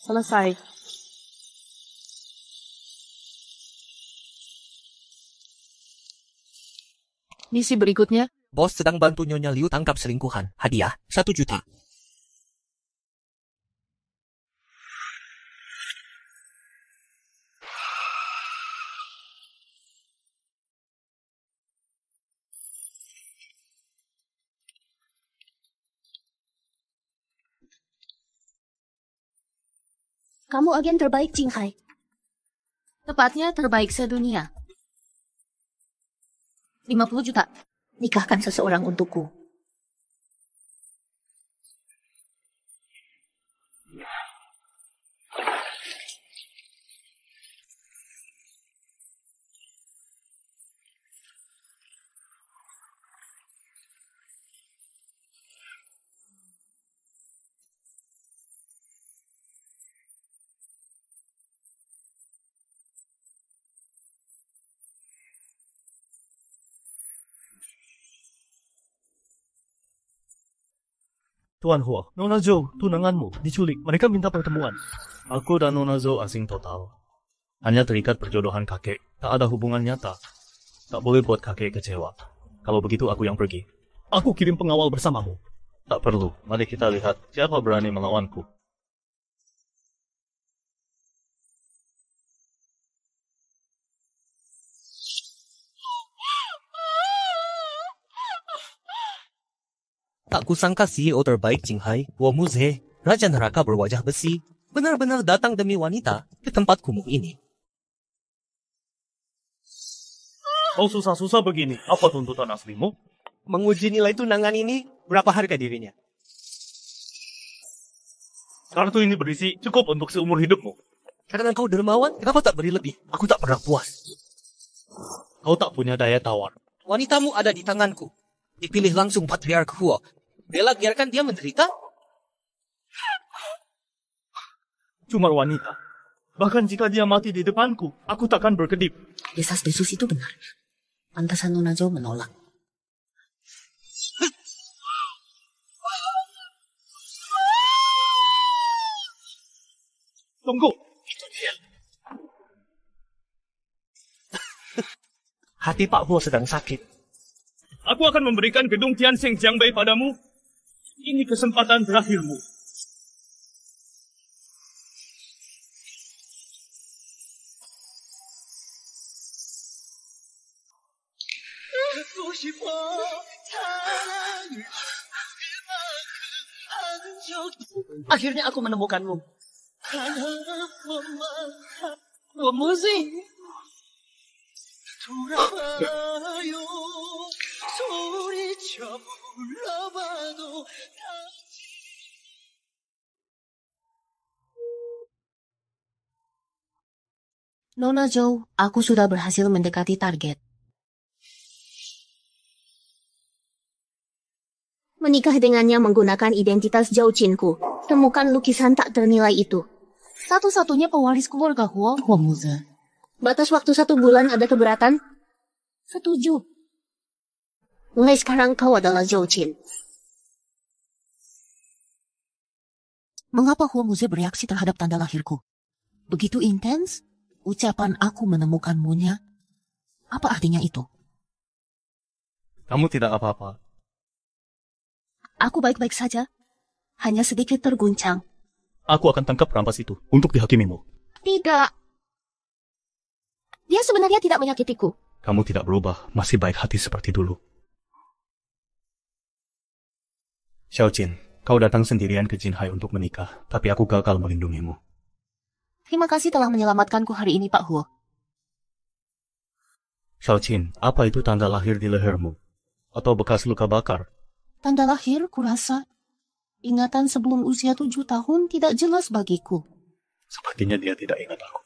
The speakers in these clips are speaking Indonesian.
Selesai. Misi berikutnya. Bos sedang bantu Nyonya Liu tangkap selingkuhan. Hadiah, 1 juta. Kamu agen terbaik, Jinghai. Tepatnya terbaik sedunia. 50 juta. Nikahkan seseorang untukku. Tuan Huo, Nona Zhou, tunanganmu, diculik. Mereka minta pertemuan. Aku dan Nona Zhou asing total. Hanya terikat perjodohan kakek. Tak ada hubungan nyata. Tak boleh buat kakek kecewa. Kalau begitu aku yang pergi. Aku kirim pengawal bersamamu. Tak perlu. Mari kita lihat siapa berani melawanku. Tak kusangka CEO terbaik Jinghai, Wo Muze, Raja Neraka berwajah besi, benar-benar datang demi wanita ke tempat kumuh ini. Kau susah-susah begini. Apa tuntutan aslimu? Menguji nilai tunangan ini, berapa harga dirinya? Kartu ini berisi cukup untuk seumur hidupmu. Karena kau dermawan, kenapa tak beri lebih? Aku tak pernah puas. Kau tak punya daya tawar. Wanitamu ada di tanganku. Dipilih langsung Patriark Huo. Bella biarkan dia menderita? Cuma wanita. Bahkan jika dia mati di depanku, aku takkan berkedip. Desas-desus itu benar. Pantasan Nona Zhou menolak. Tunggu. Itu dia. Hati Pak Huo sedang sakit. Aku akan memberikan gedung Tianxing Jiangbei padamu. Ini kesempatan terakhirmu. Akhirnya aku menemukanmu. Wo Muze. Nona Zhou, aku sudah berhasil mendekati target. Menikah dengannya menggunakan identitas Zhou Qinku. Temukan lukisan tak ternilai itu. Satu-satunya pewaris keluarga Huo, Wo Muze. Batas waktu 1 bulan, ada keberatan? Setuju. Mulai sekarang kau adalah Zhou Qin. Mengapa Huo Muze bereaksi terhadap tanda lahirku? Begitu intens? Ucapan aku menemukanmunya. Apa artinya itu? Kamu tidak apa-apa. Aku baik-baik saja. Hanya sedikit terguncang. Aku akan tangkap perampas itu untuk dihakimimu. Tidak. Dia sebenarnya tidak menyakitiku. Kamu tidak berubah, masih baik hati seperti dulu. Xiao Jin, kau datang sendirian ke Jinhai untuk menikah, tapi aku gagal melindungimu. Terima kasih telah menyelamatkanku hari ini, Pak Huo. Xiao Jin, apa itu tanda lahir di lehermu? Atau bekas luka bakar? Tanda lahir, kurasa. Ingatan sebelum usia 7 tahun tidak jelas bagiku. Sepertinya dia tidak ingat aku.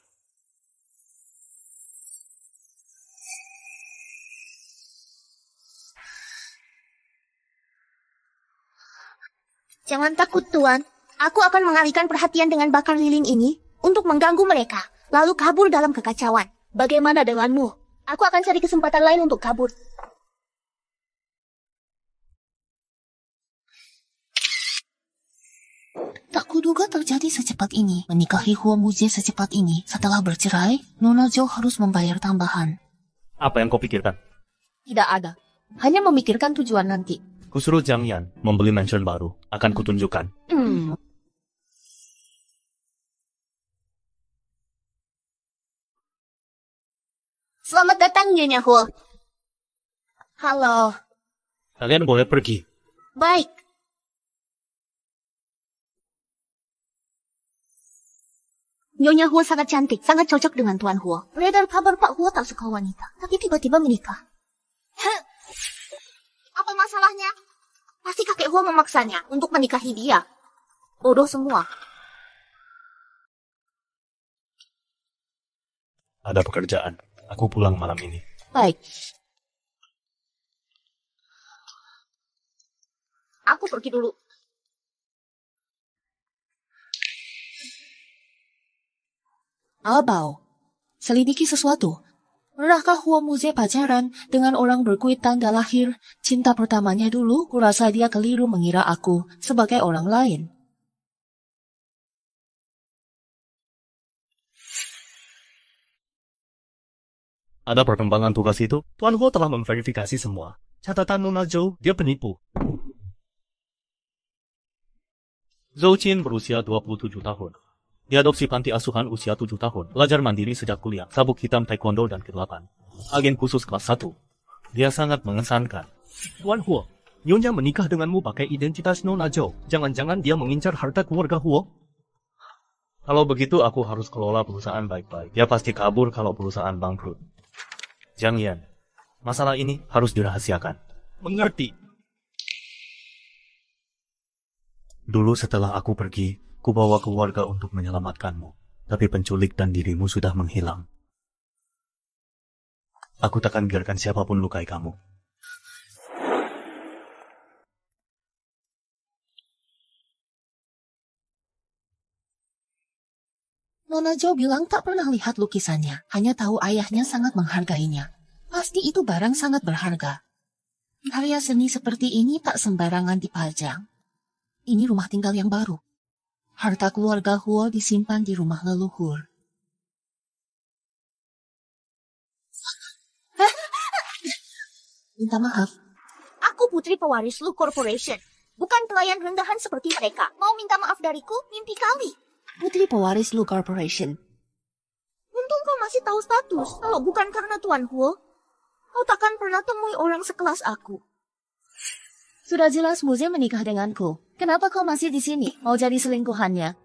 Jangan takut, Tuan. Aku akan mengalihkan perhatian dengan bakar lilin ini untuk mengganggu mereka, lalu kabur dalam kekacauan. Bagaimana denganmu? Aku akan cari kesempatan lain untuk kabur. Tak kuduga terjadi secepat ini. Menikahi Huo Muzie secepat ini. Setelah bercerai, Nona Zhou harus membayar tambahan. Apa yang kau pikirkan? Tidak ada. Hanya memikirkan tujuan nanti. Kusuruh Jiang Yan membeli mansion baru. Akan kutunjukkan. Selamat datang, Nyonya Huo. Halo. Kalian boleh pergi. Baik. Nyonya Huo sangat cantik, sangat cocok dengan Tuan Huo. Beredar kabar Pak Huo tak suka wanita, tapi tiba-tiba menikah. Apa masalahnya? Pasti kakek Huo memaksanya untuk menikahi dia. Bodoh semua. Ada pekerjaan. Aku pulang malam ini. Baik. Aku pergi dulu. Albao, selidiki sesuatu. Pernahkah Huo Muzie pacaran dengan orang berkuit tanda lahir? Cinta pertamanya dulu, kurasa dia keliru mengira aku sebagai orang lain. Ada perkembangan tugas itu? Tuan Huo telah memverifikasi semua. Catatan Nona Zhou, dia penipu. Zhou Qin berusia 27 tahun. Diadopsi panti asuhan usia 7 tahun. Belajar mandiri sejak kuliah. Sabuk hitam taekwondo dan ke-8. Agen khusus kelas 1. Dia sangat mengesankan. Tuan Huo, Nyonya menikah denganmu pakai identitas Nona Zhou. Jangan-jangan dia mengincar harta keluarga Huo? Kalau begitu aku harus kelola perusahaan baik-baik. Dia pasti kabur kalau perusahaan bangkrut. Jiang Yan, masalah ini harus dirahasiakan. Mengerti. Dulu setelah aku pergi, kubawa keluarga untuk menyelamatkanmu. Tapi penculik dan dirimu sudah menghilang. Aku takkan biarkan siapapun lukai kamu. Nona Zhou bilang tak pernah lihat lukisannya, hanya tahu ayahnya sangat menghargainya. Pasti itu barang sangat berharga. Karya seni seperti ini tak sembarangan dipajang. Ini rumah tinggal yang baru. Harta keluarga Huo disimpan di rumah leluhur. Minta maaf. Aku putri pewaris Lu Corporation. Bukan pelayan rendahan seperti mereka. Mau minta maaf dariku, mimpi kali. Putri pewaris Lu Corporation. Untung kau masih tahu status. Kalau bukan karena Tuan Huo, kau takkan pernah temui orang sekelas aku. Sudah jelas Muzie menikah denganku. Kenapa kau masih di sini? Mau jadi selingkuhannya?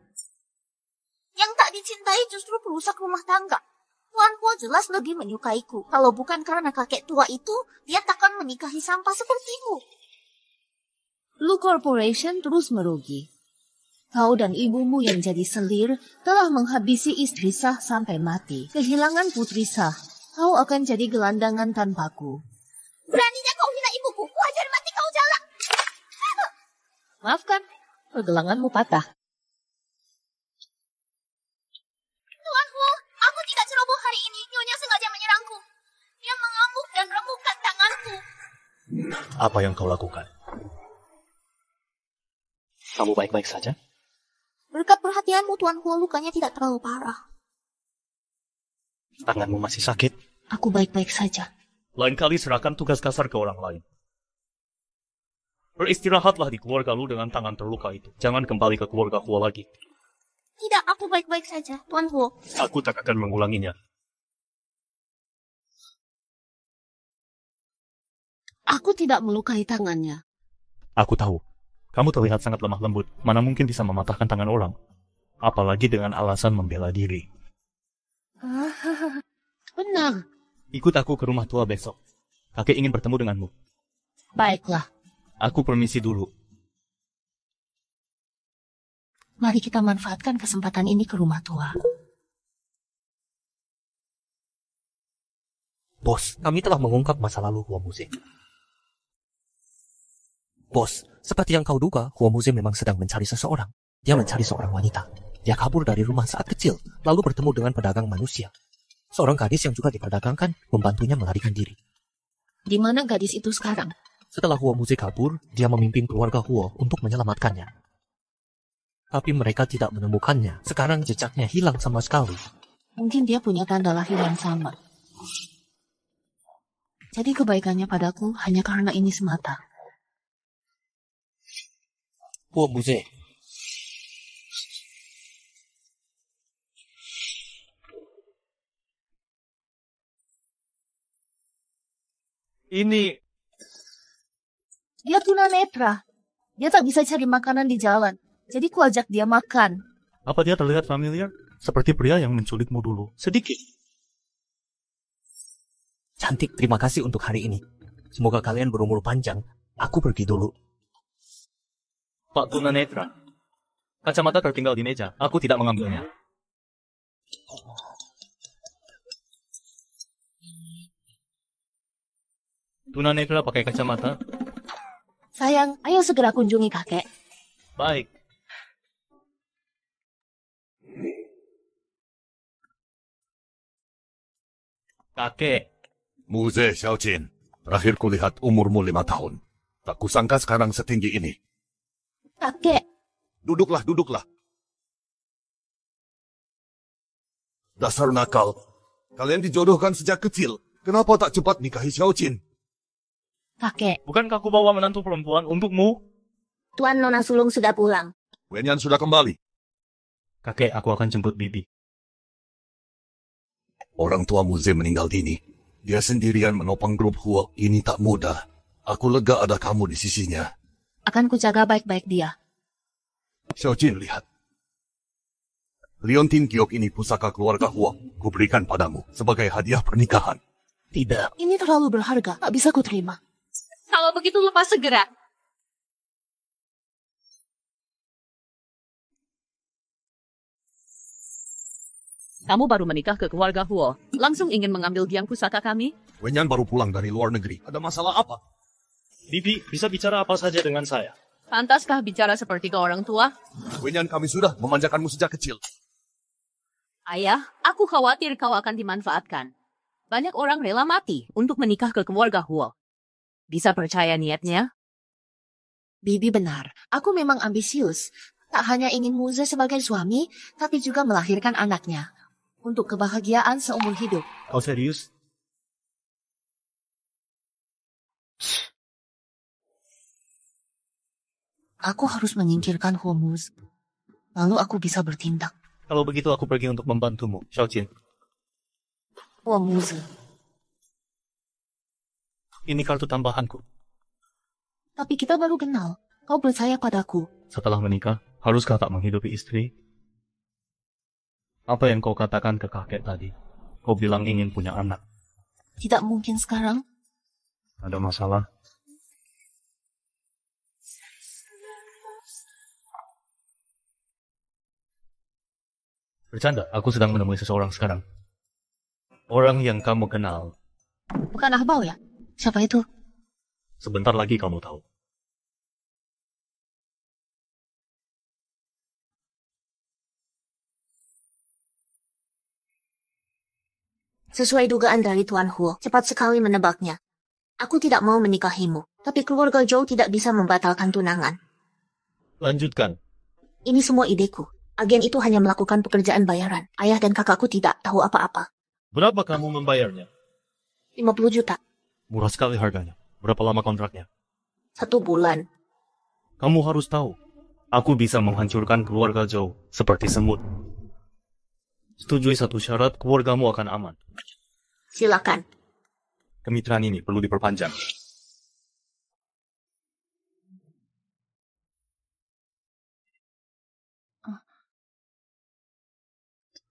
Yang tak dicintai justru perusak rumah tangga. Tuan Huo jelas lebih menyukaiku. Kalau bukan karena kakek tua itu, dia takkan menikahi sampah sepertimu. Lu Corporation terus merugi. Kau dan ibumu yang jadi selir telah menghabisi istri Sah sampai mati. Kehilangan putri Sah, kau akan jadi gelandangan tanpaku. Beraninya kau hina ibuku, wajar mati kau jalak. Maafkan, pergelanganmu patah. Tuan Huo, aku tidak ceroboh hari ini. Nyonya sengaja menyerangku. Dia mengamuk dan remukkan tanganku. Apa yang kau lakukan? Kamu baik-baik saja? Berkat perhatianmu, Tuan Huo, lukanya tidak terlalu parah. Tanganmu masih sakit? Aku baik-baik saja. Lain kali serahkan tugas kasar ke orang lain. Beristirahatlah di keluarga lu dengan tangan terluka itu. Jangan kembali ke keluarga Huo lagi. Tidak, aku baik-baik saja, Tuan Huo. Aku tak akan mengulanginya. Aku tidak melukai tangannya. Aku tahu. Kamu terlihat sangat lemah lembut. Mana mungkin bisa mematahkan tangan orang. Apalagi dengan alasan membela diri. Benar. Ikut aku ke rumah tua besok. Kakek ingin bertemu denganmu. Baiklah. Aku permisi dulu. Mari kita manfaatkan kesempatan ini ke rumah tua. Bos, kami telah mengungkap masa lalu Hua Muze. Bos, seperti yang kau duga, Hua Muze memang sedang mencari seseorang. Dia mencari seorang wanita. Dia kabur dari rumah saat kecil, lalu bertemu dengan pedagang manusia. Seorang gadis yang juga diperdagangkan, membantunya melarikan diri. Di mana gadis itu sekarang? Setelah Hua Muze kabur, dia memimpin keluarga Hua untuk menyelamatkannya. Tapi mereka tidak menemukannya. Sekarang jejaknya hilang sama sekali. Mungkin dia punya tanda lahir yang sama. Jadi kebaikannya padaku hanya karena ini semata. Hua Muze. Ini... Dia tunanetra. Dia tak bisa cari makanan di jalan. Jadi ku ajak dia makan. Apa dia terlihat familiar? Seperti pria yang menculikmu dulu. Sedikit. Cantik, terima kasih untuk hari ini. Semoga kalian berumur panjang. Aku pergi dulu. Pak tunanetra. Kacamata tertinggal di meja. Aku tidak mengambilnya. Tunanetra pakai kacamata? Sayang, ayo segera kunjungi kakek. Baik. Kakek. Muze Xiaojin, terakhir kulihat umurmu 5 tahun. Tak kusangka sekarang setinggi ini. Kakek, Duduklah, duduklah. Dasar nakal. Kalian dijodohkan sejak kecil. Kenapa tak cepat nikahi Xiaojin? kakek, Bukankah aku bawa menantu perempuan untukmu? Tuan Nona Sulung sudah pulang. Wenyan sudah kembali. Kakek, aku akan jemput Bibi. Orang tua Muze meninggal dini. Dia sendirian menopang grup Hua. Ini tak mudah. Aku lega ada kamu di sisinya. akan kujaga baik-baik dia. Xiaojin, lihat. Liontin Giok ini pusaka keluarga Hua. Kuberikan padamu sebagai hadiah pernikahan. Tidak. Ini terlalu berharga, tak bisa kuterima. Kalau begitu lepas segera. Kamu baru menikah ke keluarga Huo, langsung ingin mengambil biang pusaka kami? Wenyan baru pulang dari luar negeri. Ada masalah apa? Bibi, bisa bicara apa saja dengan saya? Pantaskah bicara seperti ke orang tua? Wenyan, kami sudah memanjakanmu sejak kecil. Ayah, aku khawatir kau akan dimanfaatkan. Banyak orang rela mati untuk menikah ke keluarga Huo. Bisa percaya niatnya? Bibi benar, aku memang ambisius. Tak hanya ingin Muze sebagai suami, tapi juga melahirkan anaknya. Untuk kebahagiaan seumur hidup. Kau serius? Aku harus menyingkirkan Hormuz. Lalu aku bisa bertindak. Kalau begitu aku pergi untuk membantumu, Xiaojin. Hormuz. Ini kartu tambahanku. Tapi kita baru kenal. Kau percaya padaku. Setelah menikah, haruskah tak menghidupi istri? Apa yang kau katakan ke kakek tadi? Kau bilang ingin punya anak. Tidak mungkin sekarang. Ada masalah? Bercanda, aku sedang menemui seseorang sekarang. Orang yang kamu kenal. Bukan Ahbau ya? Siapa itu? Sebentar lagi kamu tahu. Sesuai dugaan dari Tuan Huo, cepat sekali menebaknya. Aku tidak mau menikahimu, tapi keluarga Zhou tidak bisa membatalkan tunangan. Lanjutkan. Ini semua ideku. Agen itu hanya melakukan pekerjaan bayaran. Ayah dan kakakku tidak tahu apa-apa. Berapa kamu membayarnya? 50 juta. Murah sekali harganya. Berapa lama kontraknya? 1 bulan. Kamu harus tahu. Aku bisa menghancurkan keluarga Zhou seperti semut. Setujui satu syarat, keluargamu akan aman. Silakan. Kemitraan ini perlu diperpanjang.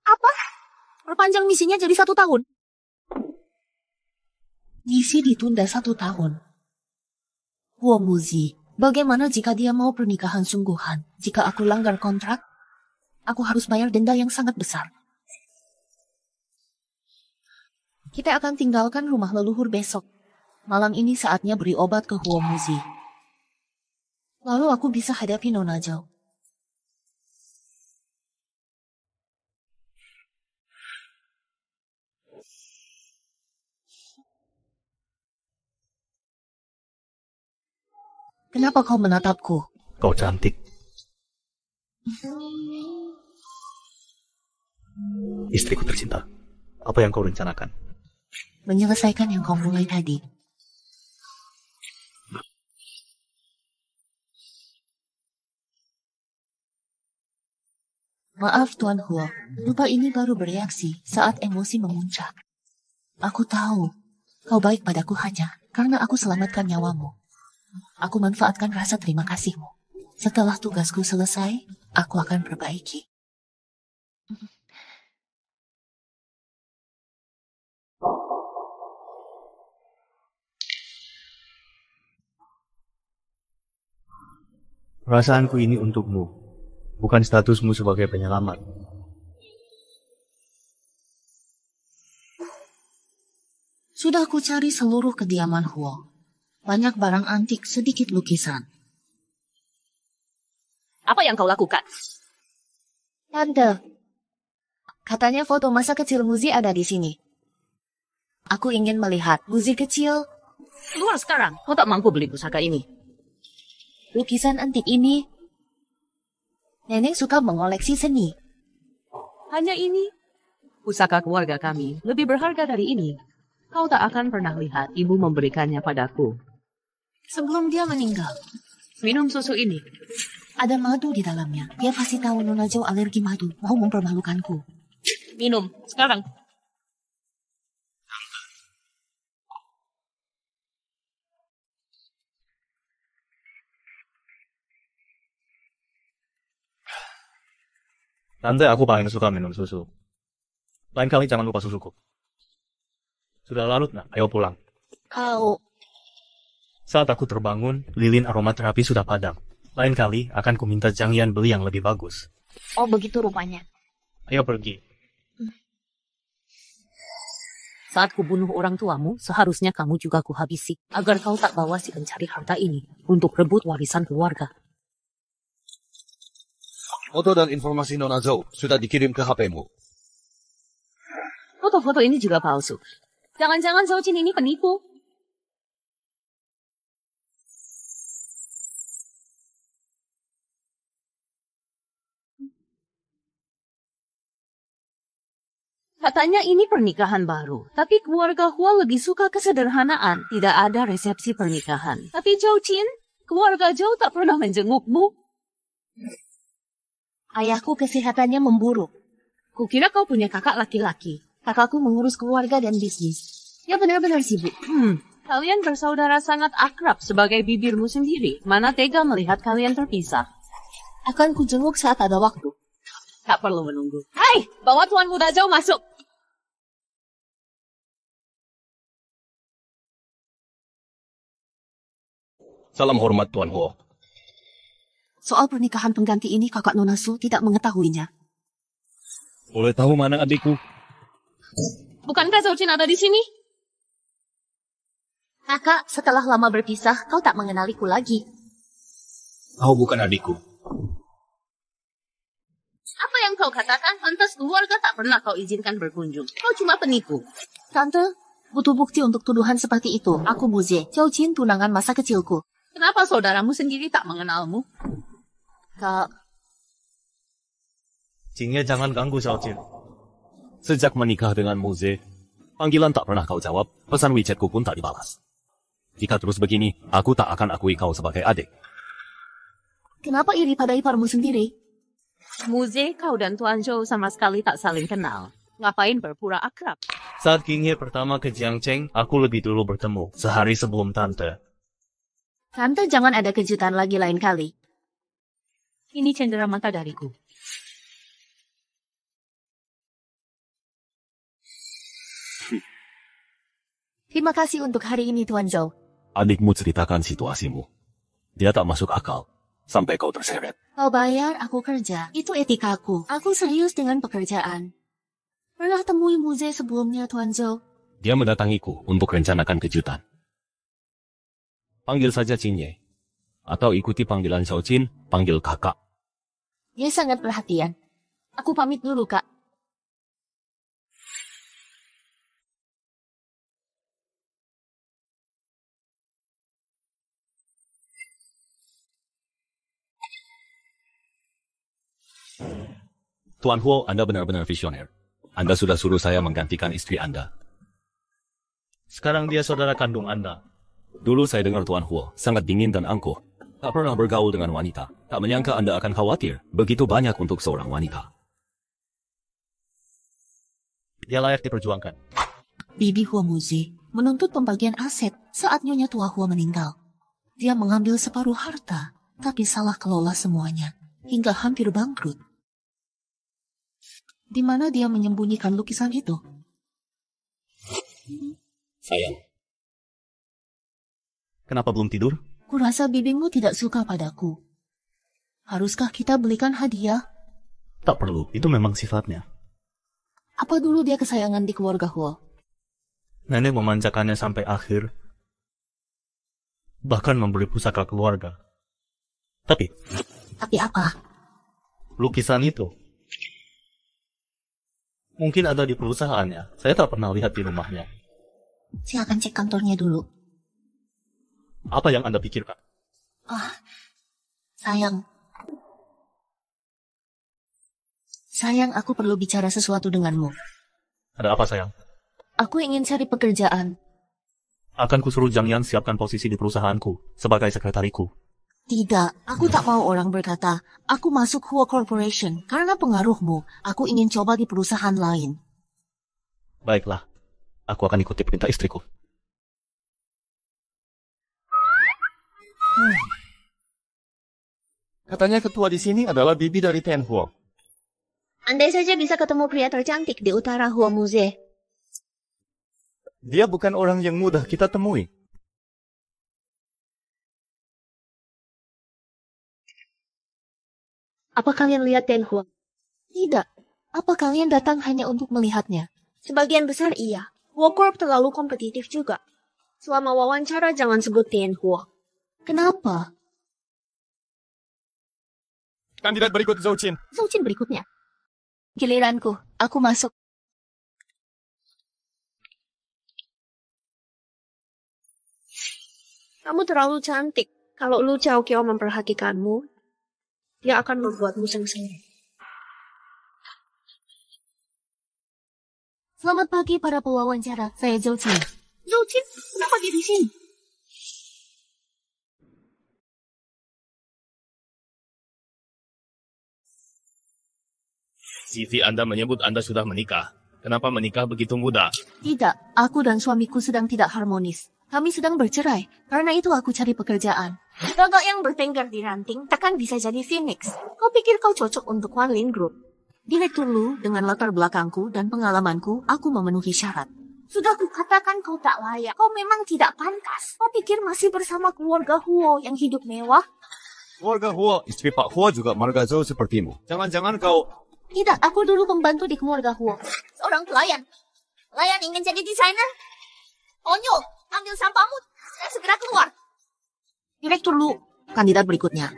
Apa? Perpanjang misinya jadi 1 tahun. Misi ditunda 1 tahun. Hormuzi, bagaimana jika dia mau pernikahan sungguhan? Jika aku langgar kontrak, Aku harus bayar denda yang sangat besar. Kita akan tinggalkan rumah leluhur besok. Malam ini saatnya beri obat ke Huo Muzi. Lalu aku bisa hadapi Nona Zhou. Kenapa kau menatapku? Kau cantik. Istriku tercinta. Apa yang kau rencanakan? Menyelesaikan yang kau mulai tadi. Maaf Tuan Huo, lupa ini baru bereaksi saat emosi memuncak. Aku tahu, kau baik padaku hanya karena aku selamatkan nyawamu. Aku manfaatkan rasa terima kasihmu. Setelah tugasku selesai, aku akan perbaiki. Perasaanku ini untukmu, bukan statusmu sebagai penyelamat. Sudah ku cari seluruh kediaman Huo. Banyak barang antik, sedikit lukisan. Apa yang kau lakukan? Tante, katanya foto masa kecil Muzi ada di sini. Aku ingin melihat Muzi kecil. Keluar sekarang. Kau tak mampu beli pusaka ini. Lukisan antik ini. Nenek suka mengoleksi seni. Hanya ini. Pusaka keluarga kami lebih berharga dari ini. Kau tak akan pernah lihat ibu memberikannya padaku. Sebelum dia meninggal, Minum susu ini. ada madu di dalamnya. Dia pasti tahu Nona Zhou alergi madu. Mau mempermalukanku. Minum. Sekarang. Tante, aku paling suka minum susu. Lain kali jangan lupa susuku. Sudah larut, nak? Ayo pulang. Kau... Saat aku terbangun, lilin aromaterapi sudah padam. Lain kali akan kuminta Jangian beli yang lebih bagus. Oh, begitu rupanya. Ayo pergi. Saat kubunuh orang tuamu, seharusnya kamu juga kuhabisi. Agar kau tak bawa si pencari harta ini untuk rebut warisan keluarga. Foto dan informasi Nona Zhou sudah dikirim ke HP-mu. Foto-foto ini juga palsu. Jangan-jangan Zhou Jin ini penipu. Katanya ini pernikahan baru, tapi keluarga Hua lebih suka kesederhanaan. Tidak ada resepsi pernikahan. Tapi Zhou Jin, keluarga Zhou tak pernah menjengukmu. Ayahku kesehatannya memburuk. Kukira kau punya kakak laki-laki. Kakakku mengurus keluarga dan bisnis. Dia benar-benar sibuk. Kalian bersaudara sangat akrab sebagai bibirmu sendiri. Mana tega melihat kalian terpisah. Akan kujenguk saat ada waktu. Tak perlu menunggu. Hai, bawa Tuan Muda Zhou masuk. Salam hormat Tuan Huo. Soal pernikahan pengganti ini kakak Nona Su tidak mengetahuinya. Boleh tahu mana adikku? Bukankah Zhou Jin ada di sini? Kakak, setelah lama berpisah, kau tak mengenaliku lagi. Kau bukan adikku. Apa yang kau katakan? Pantas keluarga tak pernah kau izinkan berkunjung. Kau cuma penipu. Tante, butuh bukti untuk tuduhan seperti itu. Aku Muze, Zhou Jin tunangan masa kecilku. Kenapa saudaramu sendiri tak mengenalmu? Kak, Jingye jangan ganggu Zhao Jin. Sejak menikah dengan Muze, panggilan tak pernah kau jawab, pesan WeChatku pun tak dibalas. Jika terus begini, aku tak akan akui kau sebagai adik. kenapa iri pada iparmu sendiri? Muze, kau dan Tuan Zhou sama sekali tak saling kenal. Ngapain berpura akrab? Saat Jingye pertama ke Jiangcheng, aku lebih dulu bertemu, sehari sebelum tante. Tante jangan ada kejutan lagi lain kali. Ini cenderamata dariku. Terima kasih untuk hari ini Tuan Zhou. Adikmu ceritakan situasimu. Dia tak masuk akal. sampai kau terseret. Kau bayar, aku kerja. Itu etikaku. Aku serius dengan pekerjaan. Pernah temui Muze sebelumnya, Tuan Zhou? Dia mendatangiku untuk rencanakan kejutan. Panggil saja Cinye. Atau ikuti panggilan Xiaoqin, panggil kakak. Dia sangat perhatian. Aku pamit dulu, Kak. Tuan Huo, Anda benar-benar visioner. Anda sudah suruh saya menggantikan istri Anda. Sekarang dia saudara kandung Anda. Dulu saya dengar Tuan Huo sangat dingin dan angkuh. Tak pernah bergaul dengan wanita. Tak menyangka Anda akan khawatir begitu banyak untuk seorang wanita. Dia layak diperjuangkan. Bibi Huo Muzi menuntut pembagian aset saat Nyonya Tua Huo meninggal. Dia mengambil separuh harta, tapi salah kelola semuanya, hingga hampir bangkrut. Di mana dia menyembunyikan lukisan itu? Sayang. Kenapa belum tidur? Kurasa bibimu tidak suka padaku. Haruskah kita belikan hadiah? Tak perlu, itu memang sifatnya. Apa dulu dia kesayangan di keluarga Huo? Nenek memanjakannya sampai akhir. Bahkan memberi pusaka keluarga. Tapi apa? lukisan itu mungkin ada di perusahaannya. Saya tak pernah lihat di rumahnya. Saya akan cek kantornya dulu. Apa yang Anda pikirkan? Sayang. Sayang, aku perlu bicara sesuatu denganmu. Ada apa, sayang? Aku ingin cari pekerjaan. Akan kusuruh Zhang Yan siapkan posisi di perusahaanku sebagai sekretariku. Tidak, aku tak mau orang berkata, aku masuk Huo Corporation karena pengaruhmu. Aku ingin coba di perusahaan lain. Baiklah, aku akan ikuti perintah istriku. Katanya ketua di sini adalah bibi dari Ten Huo. Andai saja bisa ketemu pria tercantik di utara Huo Muze. Dia bukan orang yang mudah kita temui. Apa kalian lihat Ten Huo? Tidak. Apa kalian datang hanya untuk melihatnya? Sebagian besar iya. Huo Corp terlalu kompetitif juga. Selama wawancara jangan sebut Ten Huo. Kenapa? Kandidat berikut Zhou-Chin. Zhou-Chin berikutnya. Giliranku, aku masuk. Kamu terlalu cantik. Kalau Lu Xiaoqiao memperhatikanmu, dia akan membuatmu sengsara. Selamat pagi para pewawancara. Saya Zhou-Chin. Zhou-Chin, kenapa dia di sini? CV Anda menyebut Anda sudah menikah. Kenapa menikah begitu muda? Tidak, aku dan suamiku sedang tidak harmonis. Kami sedang bercerai. Karena itu aku cari pekerjaan. Gagak yang bertengkar di ranting takkan bisa jadi Phoenix. Kau pikir kau cocok untuk Wanlin Group? Direktur Lu, dengan latar belakangku dan pengalamanku, aku memenuhi syarat. Sudah kukatakan kau tak layak. Kau memang tidak pantas. Kau pikir masih bersama keluarga Huo yang hidup mewah? Keluarga Huo, istri Pak Huo juga marga Zhou sepertimu. Jangan-jangan kau... Tidak, aku dulu pembantu di keluarga Huo. Seorang pelayan. Pelayan ingin jadi desainer? Onyo, ambil sampahmu dan segera keluar. Direktur Lu, kandidat berikutnya.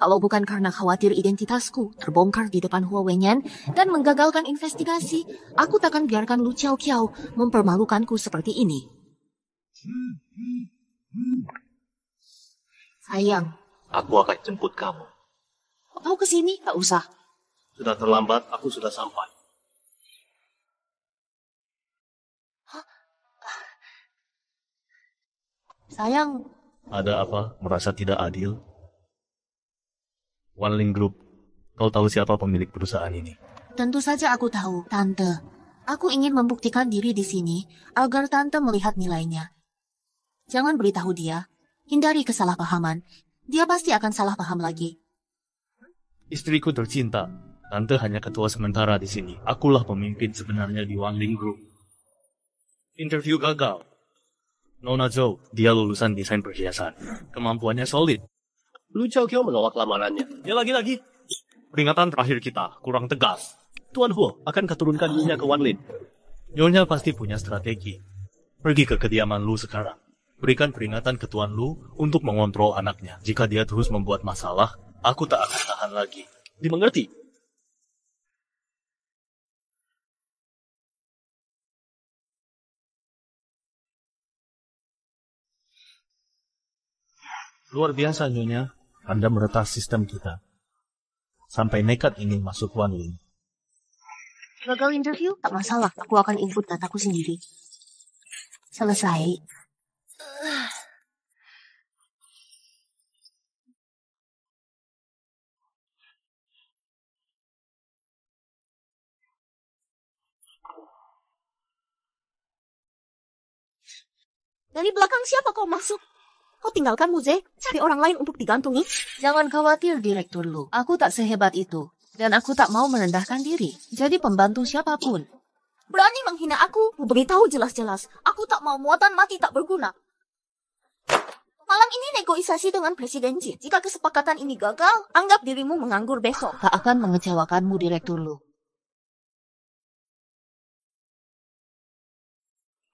Kalau bukan karena khawatir identitasku terbongkar di depan Huo Wenyan dan menggagalkan investigasi, aku takkan biarkan Lu Xiaoqiao mempermalukanku seperti ini. Sayang, Aku akan jemput kamu. kau kesini? Tak usah. Sudah terlambat, aku sudah sampai. Sayang, Ada apa? Merasa tidak adil? Wanlin Group, kau tahu siapa pemilik perusahaan ini? tentu saja aku tahu, Tante. Aku ingin membuktikan diri di sini agar Tante melihat nilainya. Jangan beritahu dia. Hindari kesalahpahaman. Dia pasti akan salah paham lagi. Istriku tercinta, Tante hanya ketua sementara di sini. Akulah pemimpin sebenarnya di Wanlin Group. Interview gagal. Nona Zhou, dia lulusan desain perhiasan. Kemampuannya solid. Lu Chao Kiao menolak lamarannya. Ya lagi-lagi. Peringatan terakhir kita, kurang tegas. Tuan Huo akan keturunkan Nyonya ke Wan Lin. Nyonya pasti punya strategi. Pergi ke kediaman Lu sekarang. Berikan peringatan ke Tuan Lu untuk mengontrol anaknya. Jika dia terus membuat masalah, aku tak akan tahan lagi. Dimengerti? Luar biasa, Nyonya. Anda meretas sistem kita. Sampai nekat ingin masuk Wan Lin. Gagal interview? Tak masalah, aku akan input dataku sendiri. Selesai. Dari belakang siapa kau masuk? Kau tinggalkan Muze, cari orang lain untuk digantungi. Jangan khawatir, Direktur Lu. Aku tak sehebat itu. Dan aku tak mau merendahkan diri. Jadi pembantu siapapun. Berani menghina aku, beritahu jelas-jelas. Aku tak mau muatan mati tak berguna. Malam ini negosiasi dengan Presiden Jin. Jika kesepakatan ini gagal, anggap dirimu menganggur besok. Tak akan mengecewakanmu, Direktur Lu.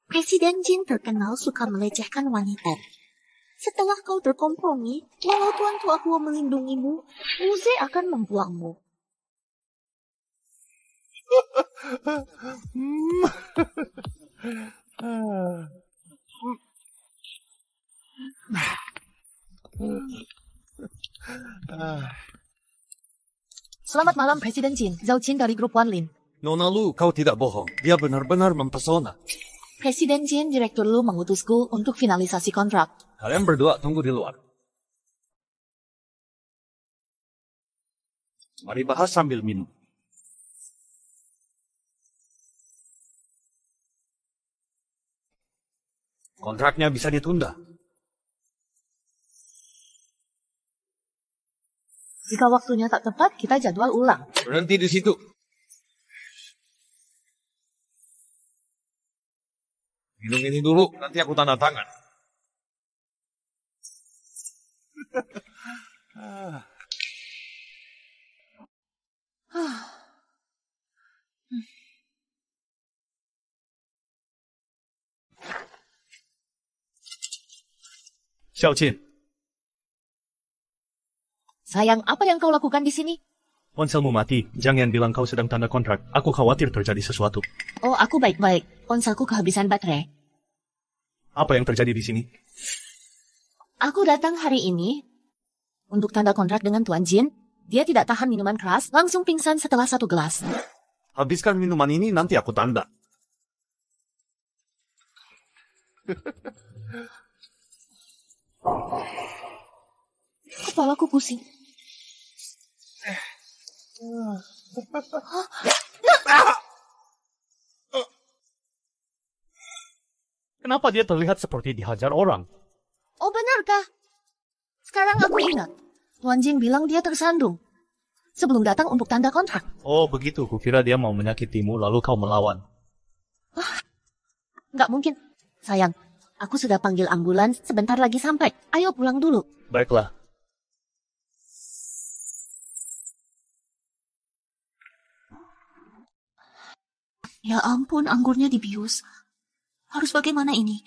Presiden Jin terkenal suka melecehkan wanita. Setelah kau berkompromi, walau Tuan Tua Huo melindungimu, Muze akan membuangmu. Selamat malam, Presiden Jin. Zhao Qin dari grup Wan Lin. Nona Lu, kau tidak bohong. Dia benar-benar mempesona. Presiden Jin, Direktur Lu mengutusku untuk finalisasi kontrak. Kalian berdua tunggu di luar. Mari bahas sambil minum. Kontraknya bisa ditunda. Jika waktunya tak tepat, kita jadwal ulang. Berhenti di situ. Minum ini dulu, nanti aku tanda tangan. Xiao Qin, Sayang, apa yang kau lakukan di sini? ponselmu mati. Jangan bilang kau sedang tanda kontrak. Aku khawatir terjadi sesuatu. Oh, aku baik-baik. Ponselku kehabisan baterai. Apa yang terjadi di sini? Aku datang hari ini untuk tanda kontrak dengan Tuan Jin. Dia tidak tahan minuman keras, langsung pingsan setelah 1 gelas. Habiskan minuman ini, nanti aku tanda. Kepalaku pusing. Kenapa dia terlihat seperti dihajar orang? Oh, benarkah? Sekarang aku ingat. Tuan Jin bilang dia tersandung sebelum datang untuk tanda kontrak. Oh, begitu. Kukira dia mau menyakitimu, lalu kau melawan. Nggak mungkin. Sayang, aku sudah panggil ambulans, sebentar lagi sampai. Ayo pulang dulu. Baiklah. Ya ampun, anggurnya dibius. Harus bagaimana ini?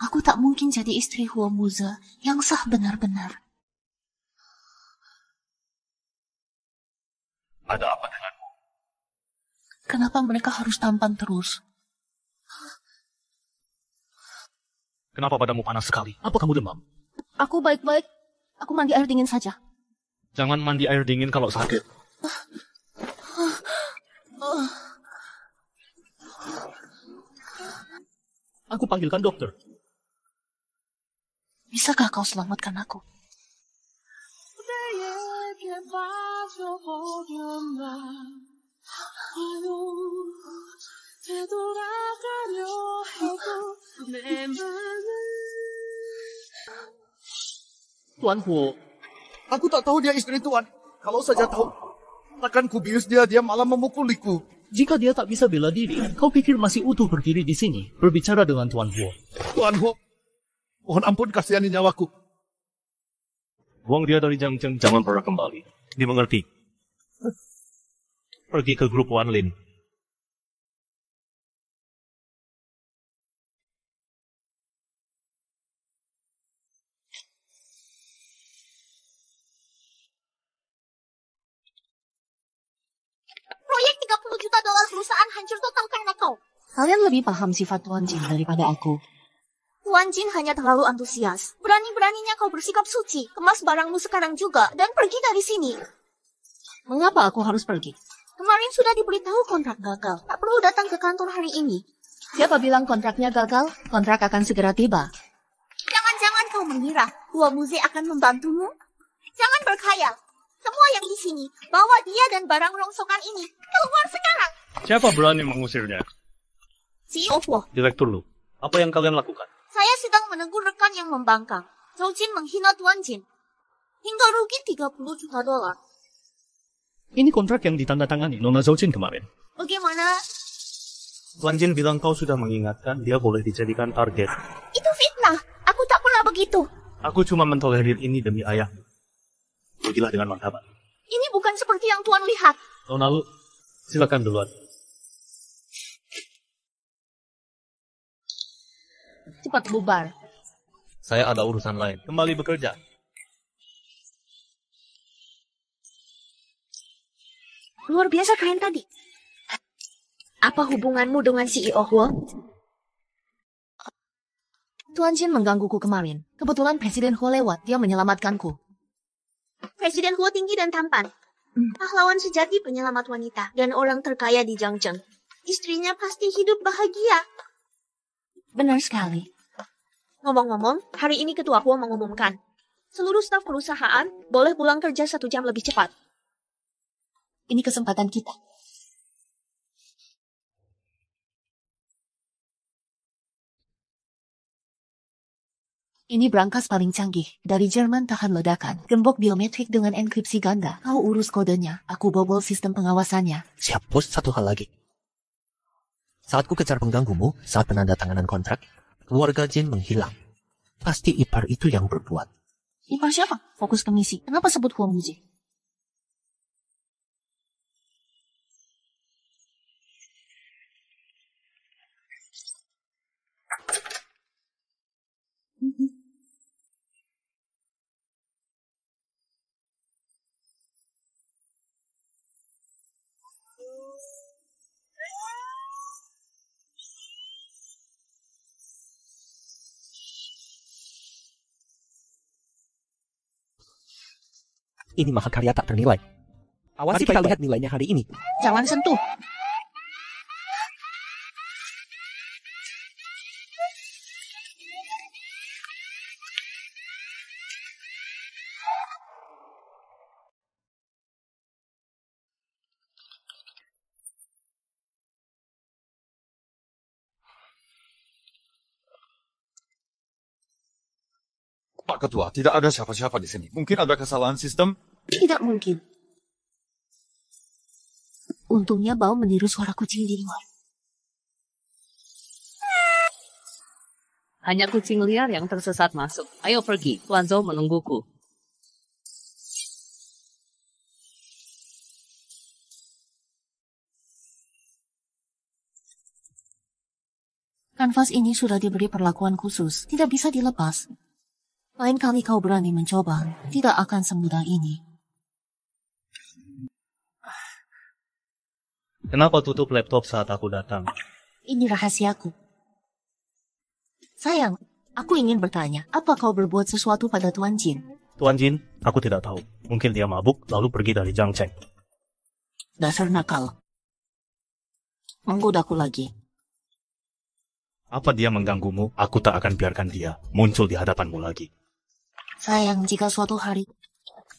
Aku tak mungkin jadi istri Huo Muze yang sah benar-benar. Ada apa denganmu? Kenapa mereka harus tampan terus? Kenapa padamu panas sekali? Apa kamu demam? Aku baik-baik. Aku mandi air dingin saja. Jangan mandi air dingin kalau sakit. Aku panggilkan dokter. Bisakah kau selamatkan aku? Tuan Huo, Aku tak tahu dia istri Tuan. Kalau saja tahu, takkan kubius dia malah memukuliku. jika dia tak bisa bela diri, kau pikir masih utuh berdiri di sini, berbicara dengan Tuan Huo. Tuan Huo, Mohon ampun kasihani nyawaku. Buang dia dari Jiangcheng, jangan pernah kembali. Dimengerti? Pergi ke grup Wanlin. Proyek 30 juta dolar perusahaan hancur total karena kau. Kalian lebih paham sifat Tuan Jin daripada aku. Tuan Jin hanya terlalu antusias. Berani-beraninya kau bersikap suci, kemas barangmu sekarang juga, dan pergi dari sini. Mengapa aku harus pergi? Kemarin sudah diberitahu kontrak gagal. Tak perlu datang ke kantor hari ini. Siapa bilang kontraknya gagal? Kontrak akan segera tiba. Jangan-jangan kau mengira Hua Muze akan membantumu? Jangan berkhayal. Semua yang di sini, bawa dia dan barang rongsokan ini keluar sekarang. Siapa berani mengusirnya? CEO Hua, Direktur Lu, apa yang kalian lakukan? saya sedang menegur rekan yang membangkang. Zhou Jin menghina Tuan Jin. Hingga rugi 30 juta dolar. Ini kontrak yang ditandatangani Nona Zhou Jin kemarin. Bagaimana? Tuan Jin bilang kau sudah mengingatkan dia boleh dijadikan target. Itu fitnah. Aku tak pernah begitu. Aku cuma mentolerir ini demi ayahmu. Pergilah dengan martabat. Ini bukan seperti yang Tuan lihat. Nona Lu, silakan duluan. Cepat bubar. Saya ada urusan lain. Kembali bekerja. Luar biasa keren tadi. Apa hubunganmu dengan CEO Hua? Tuan Jin menggangguku kemarin. Kebetulan Presiden Hua lewat, dia menyelamatkanku. Presiden Hua tinggi dan tampan. Pahlawan sejati penyelamat wanita dan orang terkaya di Jiangcheng. Istrinya pasti hidup bahagia. Benar sekali. Ngomong-ngomong, hari ini Ketua Hua mengumumkan, seluruh staf perusahaan boleh pulang kerja 1 jam lebih cepat. Ini kesempatan kita. Ini brankas paling canggih. Dari Jerman tahan ledakan. Gembok biometrik dengan enkripsi ganda. Kau urus kodenya. Aku bobol sistem pengawasannya. Siap, bos. Satu hal lagi. Saat ku kejar pengganggumu, saat penandatanganan kontrak, keluarga Jin menghilang. Pasti ipar itu yang berbuat. Ipar siapa? Fokus ke misi. Kenapa sebut Hua Muzi? Ini mahakarya tak ternilai. Awasi kita lihat nilainya hari ini. Jangan sentuh. Pak Ketua, tidak ada siapa-siapa di sini. Mungkin ada kesalahan sistem. Tidak mungkin. Untungnya Bao meniru suara kucing di luar. Hanya kucing liar yang tersesat masuk. Ayo pergi, Tuan Zhou menungguku. Kanvas ini sudah diberi perlakuan khusus. Tidak bisa dilepas. Lain kali kau berani mencoba, tidak akan semudah ini. Kenapa tutup laptop saat aku datang? Ini rahasiaku. Sayang, aku ingin bertanya, apa kau berbuat sesuatu pada Tuan Jin? Tuan Jin, aku tidak tahu. Mungkin dia mabuk lalu pergi dari Jiangcheng. Dasar nakal. Menggodaku lagi. Apa dia mengganggumu? Aku tak akan biarkan dia muncul di hadapanmu lagi. Sayang, jika suatu hari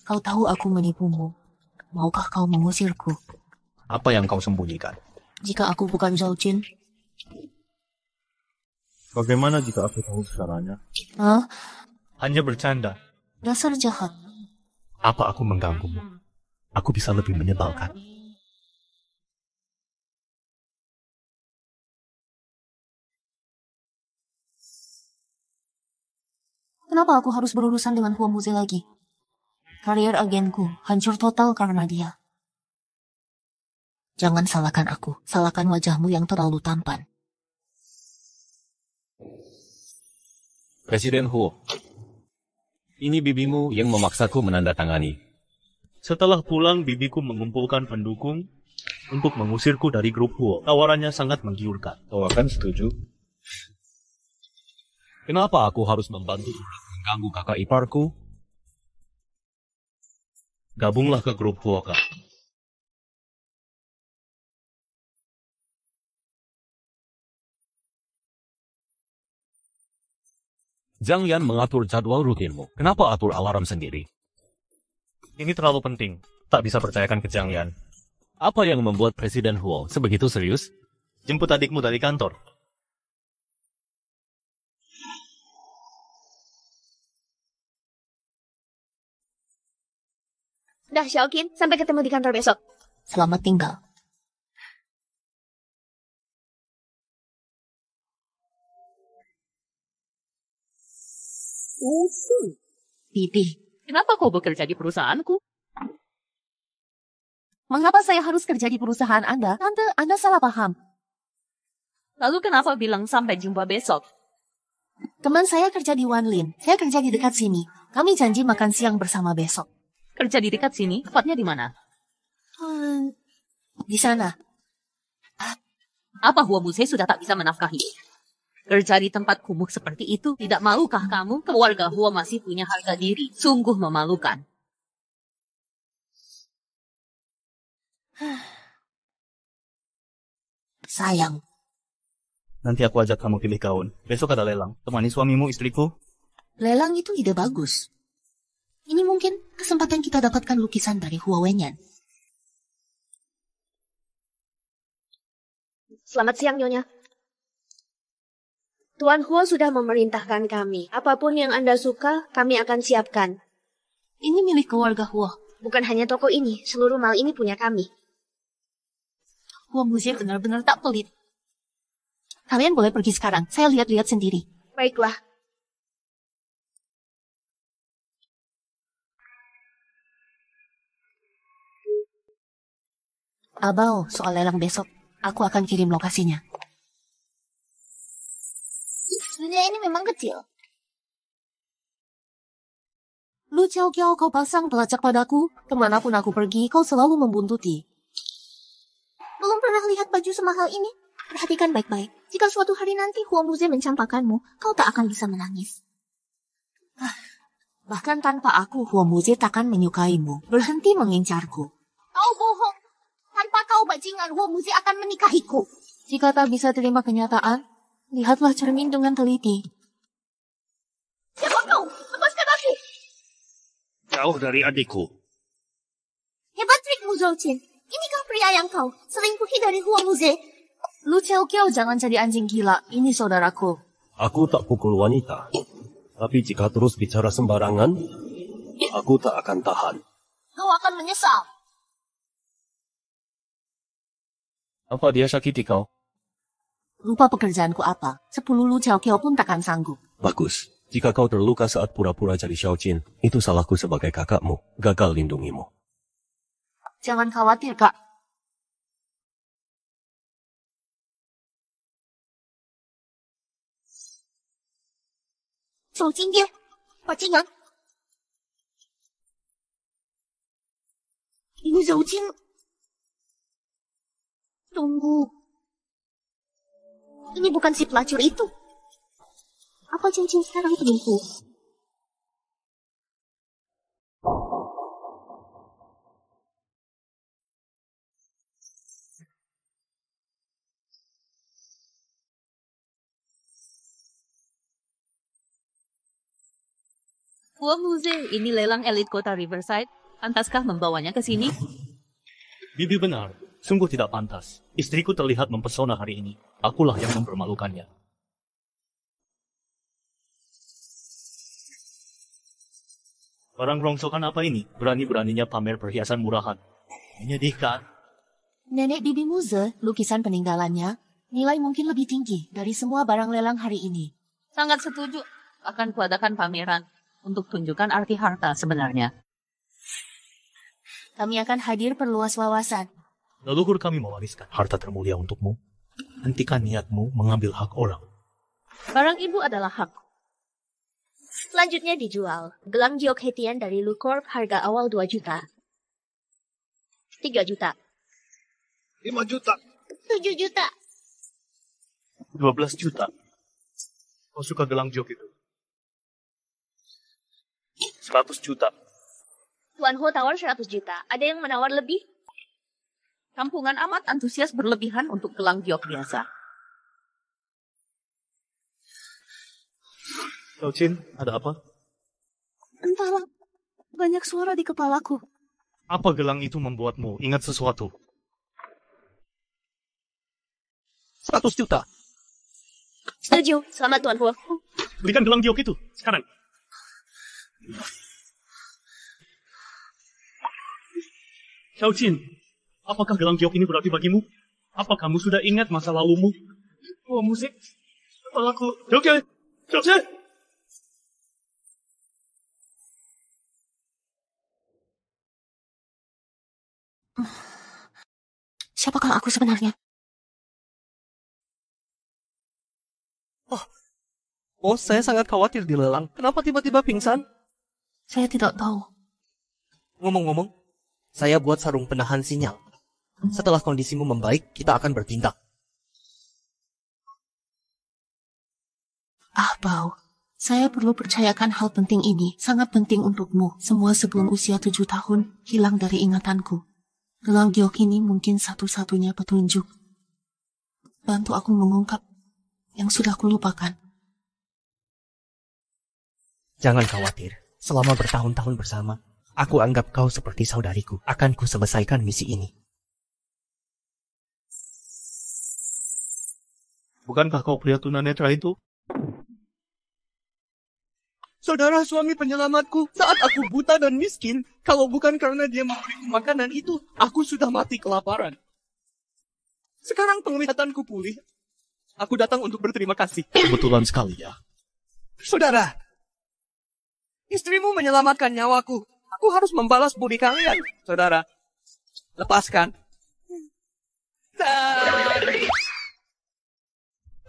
kau tahu aku menipumu, maukah kau mengusirku? Apa yang kau sembunyikan? Jika aku bukan Zhou Jin? Bagaimana jika aku tahu caranya? Hah? Hanya bercanda. Dasar jahat. Apa aku mengganggumu? Aku bisa lebih menyebalkan. Kenapa aku harus berurusan dengan Hua Muze lagi? Karier agenku hancur total karena dia. Jangan salahkan aku, salahkan wajahmu yang terlalu tampan. Presiden Huo, ini bibimu yang memaksaku menandatangani. Setelah pulang, bibiku mengumpulkan pendukung untuk mengusirku dari grup Huo. Tawarannya sangat menggiurkan. Kau akan setuju? Kenapa aku harus membantu mengganggu kakak iparku? Gabunglah ke grup Huo, Kak. Zhang Yan mengatur jadwal rutinmu. Kenapa atur alarm sendiri? Ini terlalu penting. Tak bisa percayakan ke Zhang Yan. Apa yang membuat Presiden Huo sebegitu serius? Jemput adikmu dari kantor. Dah, Xiaoqin. Sampai ketemu di kantor besok. Selamat tinggal. Bibi, Kenapa kau bekerja di perusahaanku? mengapa saya harus kerja di perusahaan Anda? Tante, Anda salah paham. Lalu kenapa bilang sampai jumpa besok? Teman saya kerja di Wanlin. Saya kerja di dekat sini. Kami janji makan siang bersama besok. Kerja di dekat sini? Tepatnya di mana? Di sana. Apa Hua Muze sudah tak bisa menafkahi? Kerja di tempat kumuh seperti itu, tidak malukah kamu? Keluarga Hua masih punya harga diri. Sungguh memalukan. Sayang. Nanti aku ajak kamu pilih gaun. Besok ada lelang. Temani suamimu, istriku. Lelang itu ide bagus. Ini mungkin kesempatan kita dapatkan lukisan dari Hua Wenyan. Selamat siang, Nyonya. Tuan Huo sudah memerintahkan kami. Apapun yang Anda suka, kami akan siapkan. Ini milik keluarga Hua. Bukan hanya toko ini, seluruh mal ini punya kami. Hua Muze benar-benar tak pelit. Kalian boleh pergi sekarang. Saya lihat-lihat sendiri. Baiklah. Abao, soal lelang besok. Aku akan kirim lokasinya. Dunia ini memang kecil. Lu Xiao, kau pasang pelacak padaku. Kemanapun aku pergi, kau selalu membuntuti. Belum pernah lihat baju semahal ini? Perhatikan baik-baik. Jika suatu hari nanti Hua Muze mencampakkanmu, kau tak akan bisa menangis. Bahkan tanpa aku, Hua Muze takkan menyukaimu. Berhenti mengincarku. Kau bohong. Tanpa kau bajingan, Hua Muze akan menikahiku. Jika tak bisa terima kenyataan, lihatlah cermin dengan teliti. Siapa kau? Lepaskan aku. Jauh dari adikku. Hebat trikmu, Zhou Qin. Inikah pria yang kau selingkuhi dari Hua Muze? Lu Xiao, jangan jadi anjing gila. Ini saudaraku. Aku tak pukul wanita. Tapi jika terus bicara sembarangan, aku tak akan tahan. Kau akan menyesal. Apa dia sakiti kau? Lupa pekerjaanku apa. 10 Lu Xiao pun takkan sanggup. Bagus. Jika kau terluka saat pura-pura jadi Xiaojin, itu salahku sebagai kakakmu. Gagal lindungimu. Jangan khawatir, Kak. Zhou Jin dia. Bajingan. Ini Zhou Jin. Tunggu. Ini bukan si pelacur itu. Apa cincin sekarang temanku? Hua Muze, ini lelang elit kota Riverside. Pantaskah membawanya ke sini? Bibi benar. Sungguh tidak pantas. Istriku terlihat mempesona hari ini. Akulah yang mempermalukannya. Barang rongsokan apa ini? Berani-beraninya pamer perhiasan murahan. Menyedihkan. Nenek Bibi Muze, lukisan peninggalannya, nilai mungkin lebih tinggi dari semua barang lelang hari ini. Sangat setuju. akan kuadakan pameran untuk tunjukkan arti harta sebenarnya. Kami akan hadir perluas wawasan. Leluhur kami mewariskan harta termulia untukmu. Hentikan niatmu mengambil hak orang. Barang ibu adalah hak. Selanjutnya dijual. Gelang giok Hetian dari Lucorp harga awal 2 juta. 3 juta. 5 juta. 7 juta. 12 juta. Kau suka gelang giok itu? 100 juta. Tuan Ho tawar 100 juta. Ada yang menawar lebih? Kampungan amat antusias berlebihan untuk gelang giok biasa. Xiao Qin, ada apa? Entahlah. Banyak suara di kepalaku. Apa gelang itu membuatmu ingat sesuatu? 100 juta. Setuju. Selamat Tuan Ho. Berikan gelang giok itu, sekarang. Xiao Qin, apakah gelang giok ini berarti bagimu? Apa kamu sudah ingat masa lalumu? Oh, musik. Kepalaku. Oke. Xiao Qin. Siapakah aku sebenarnya? Bos, saya sangat khawatir dilelang. Kenapa tiba-tiba pingsan? Saya tidak tahu. Ngomong-ngomong, saya buat sarung penahan sinyal. Setelah kondisimu membaik, kita akan bertindak. Bau. Saya perlu percayakan hal penting ini. Sangat penting untukmu. Semua sebelum usia 7 tahun hilang dari ingatanku. Gelang giok ini mungkin satu-satunya petunjuk. Bantu aku mengungkap yang sudah kulupakan. Jangan khawatir. Selama bertahun-tahun bersama, aku anggap kau seperti saudariku. Akan ku selesaikan misi ini. Bukankah kau pria tunanetra itu? Saudara suami penyelamatku, saat aku buta dan miskin, kalau bukan karena dia memberiku makanan itu, aku sudah mati kelaparan. Sekarang penglihatanku pulih. Aku datang untuk berterima kasih. Kebetulan sekali ya. Saudara, istrimu menyelamatkan nyawaku. Aku harus membalas budi kalian. Saudara, lepaskan.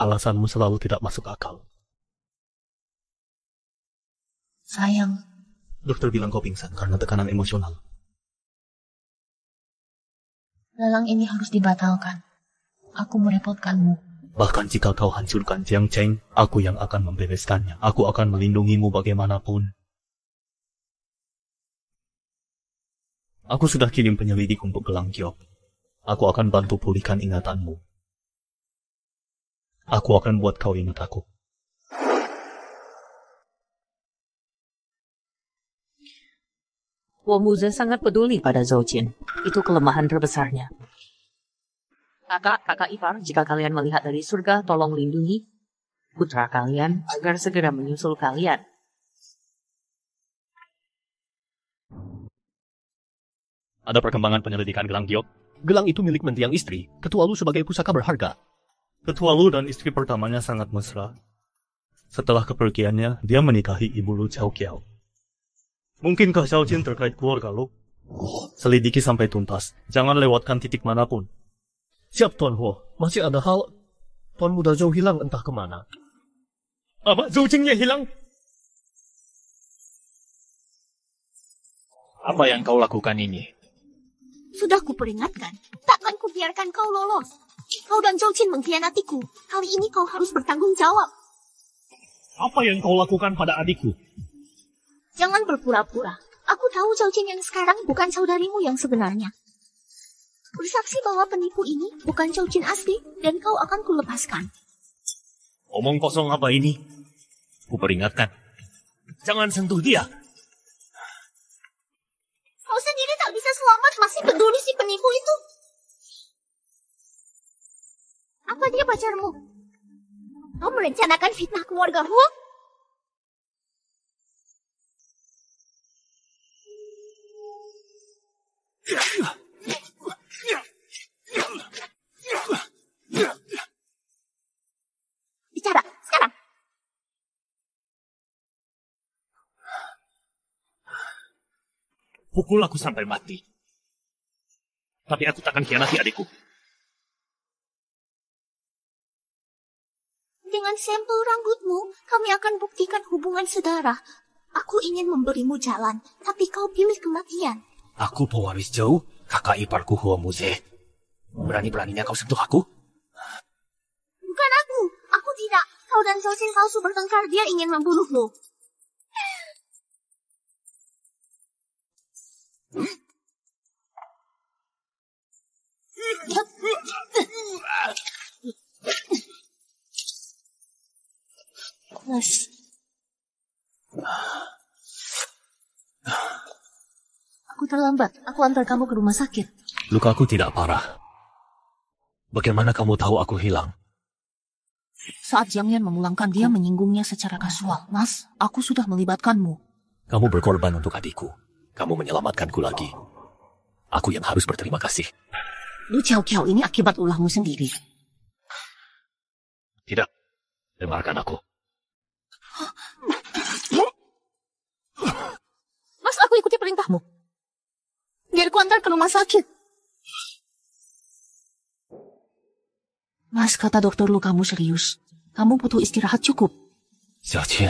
Alasanmu selalu tidak masuk akal. Sayang, Dokter bilang kau pingsan karena tekanan emosional. lelang ini harus dibatalkan. Aku merepotkanmu. Bahkan jika kau hancurkan Jiang Cheng, aku yang akan membereskannya. Aku akan melindungimu bagaimanapun. Aku sudah kirim penyelidik untuk gelang giok. Aku akan bantu pulihkan ingatanmu. Aku akan buat kau ingat aku. Womuze sangat peduli pada Zhou Qin. Itu kelemahan terbesarnya. Kakak ipar, jika kalian melihat dari surga, tolong lindungi putra kalian agar segera menyusul kalian. Ada perkembangan penyelidikan gelang giok? Gelang itu milik mendiang istri. Ketua Lu sebagai pusaka berharga. Ketua Lu dan istri pertamanya sangat mesra. Setelah kepergiannya, dia menikahi ibu Lu Xiao Qiao. Mungkinkah Xiao Qin terkait keluarga Lu? Selidiki sampai tuntas. Jangan lewatkan titik manapun. Siap, Tuan Ho. Masih ada hal. Tuan Muda Zhou hilang entah kemana. Apa? Zhou Qinnya hilang? Apa yang kau lakukan ini? Sudah kuperingatkan. Takkan kubiarkan kau lolos. Kau dan Zhou Qin mengkhianatiku. Kali ini kau harus bertanggung jawab. Apa yang kau lakukan pada adikku? Jangan berpura-pura. Aku tahu Zhou Qin yang sekarang bukan saudarimu yang sebenarnya. Bersaksi bahwa penipu ini bukan Zhou Qin asli dan kau akan kulepaskan. Omong kosong apa ini? Kuperingatkan. Jangan sentuh dia. Kau sendiri tak bisa selamat, masih peduli si penipu itu. Apa dia pacarmu? Kau merencanakan fitnah keluarga Hu? Bicara, sekarang. Pukul aku sampai mati. Tapi aku takkan khianati adikku. Dengan sampel rambutmu, kami akan buktikan hubungan saudara. Aku ingin memberimu jalan, tapi kau pilih kematian. Aku pewaris Zhou, kakak iparku Huo Muze. Berani-beraninya kau sentuh aku? Bukan aku. Aku tidak. Kau dan Zhou Xin palsu bertengkar. Dia ingin membunuhmu. Mas. Aku terlambat. Aku antar kamu ke rumah sakit. Lukaku tidak parah. Bagaimana kamu tahu aku hilang? Saat Jiang Yan memulangkan, dia menyinggungnya secara kasual. Mas, aku sudah melibatkanmu. Kamu berkorban untuk adikku. Kamu menyelamatkanku lagi. Aku yang harus berterima kasih. Lu Xiao Qiao ini akibat ulahmu sendiri. Tidak. Dengarkan aku. Mas, aku ikuti perintahmu. Biar ku antar ke rumah sakit. Mas, kata dokter lukamu serius. Kamu butuh istirahat cukup. Xiaoqie.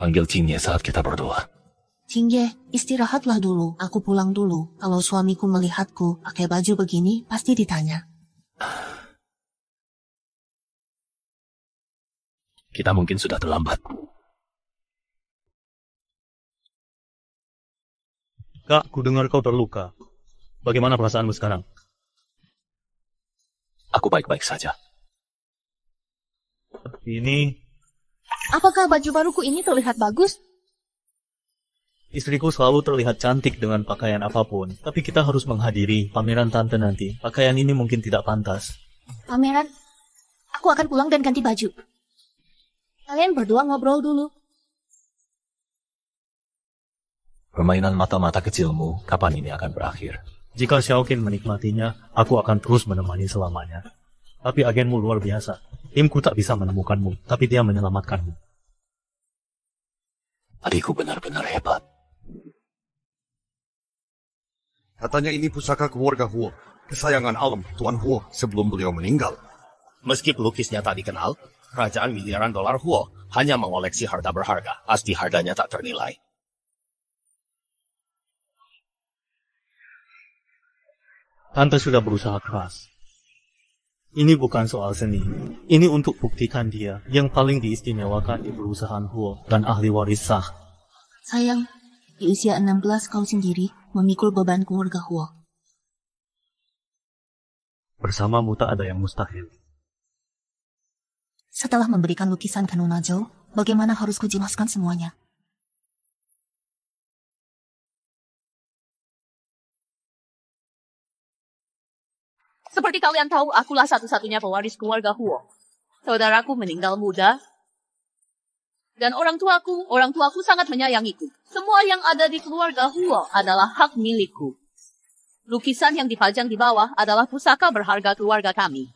Panggil Jingye saat kita berdoa. Jingye, istirahatlah dulu. Aku pulang dulu. Kalau suamiku melihatku pakai baju begini, pasti ditanya. Kita mungkin sudah terlambat. Kak, ku dengar kau terluka. Bagaimana perasaanmu sekarang? Aku baik-baik saja. Ini, Apakah baju baruku ini terlihat bagus? istriku selalu terlihat cantik dengan pakaian apapun. Tapi kita harus menghadiri pameran tante nanti. Pakaian ini mungkin tidak pantas. Pameran, aku akan pulang dan ganti baju. Kalian berdua ngobrol dulu. Permainan mata-mata kecilmu, kapan ini akan berakhir? Jika Xiaoqin menikmatinya, aku akan terus menemani selamanya. Tapi agenmu luar biasa. Timku tak bisa menemukanmu, tapi dia menyelamatkanmu. Adikku benar-benar hebat. Katanya ini pusaka keluarga Huo. Kesayangan alam Tuan Huo sebelum beliau meninggal. Meski pelukisnya tak dikenal, kerajaan miliaran dolar Huo hanya mengoleksi harta berharga. Pasti harganya tak ternilai. Tante sudah berusaha keras. Ini bukan soal seni. Ini untuk buktikan dia yang paling diistimewakan di perusahaan Huo dan ahli waris sah. Sayang, di usia 16 kau sendiri memikul beban keluarga Huo. Bersamamu tak ada yang mustahil. Setelah memberikan lukisan ke Nona Zhou, bagaimana harus kujelaskan semuanya? Seperti kalian tahu, akulah satu-satunya pewaris keluarga Huo. Saudaraku meninggal muda. Dan orang tuaku sangat menyayangiku. Semua yang ada di keluarga Huo adalah hak milikku. Lukisan yang dipajang di bawah adalah pusaka berharga keluarga kami.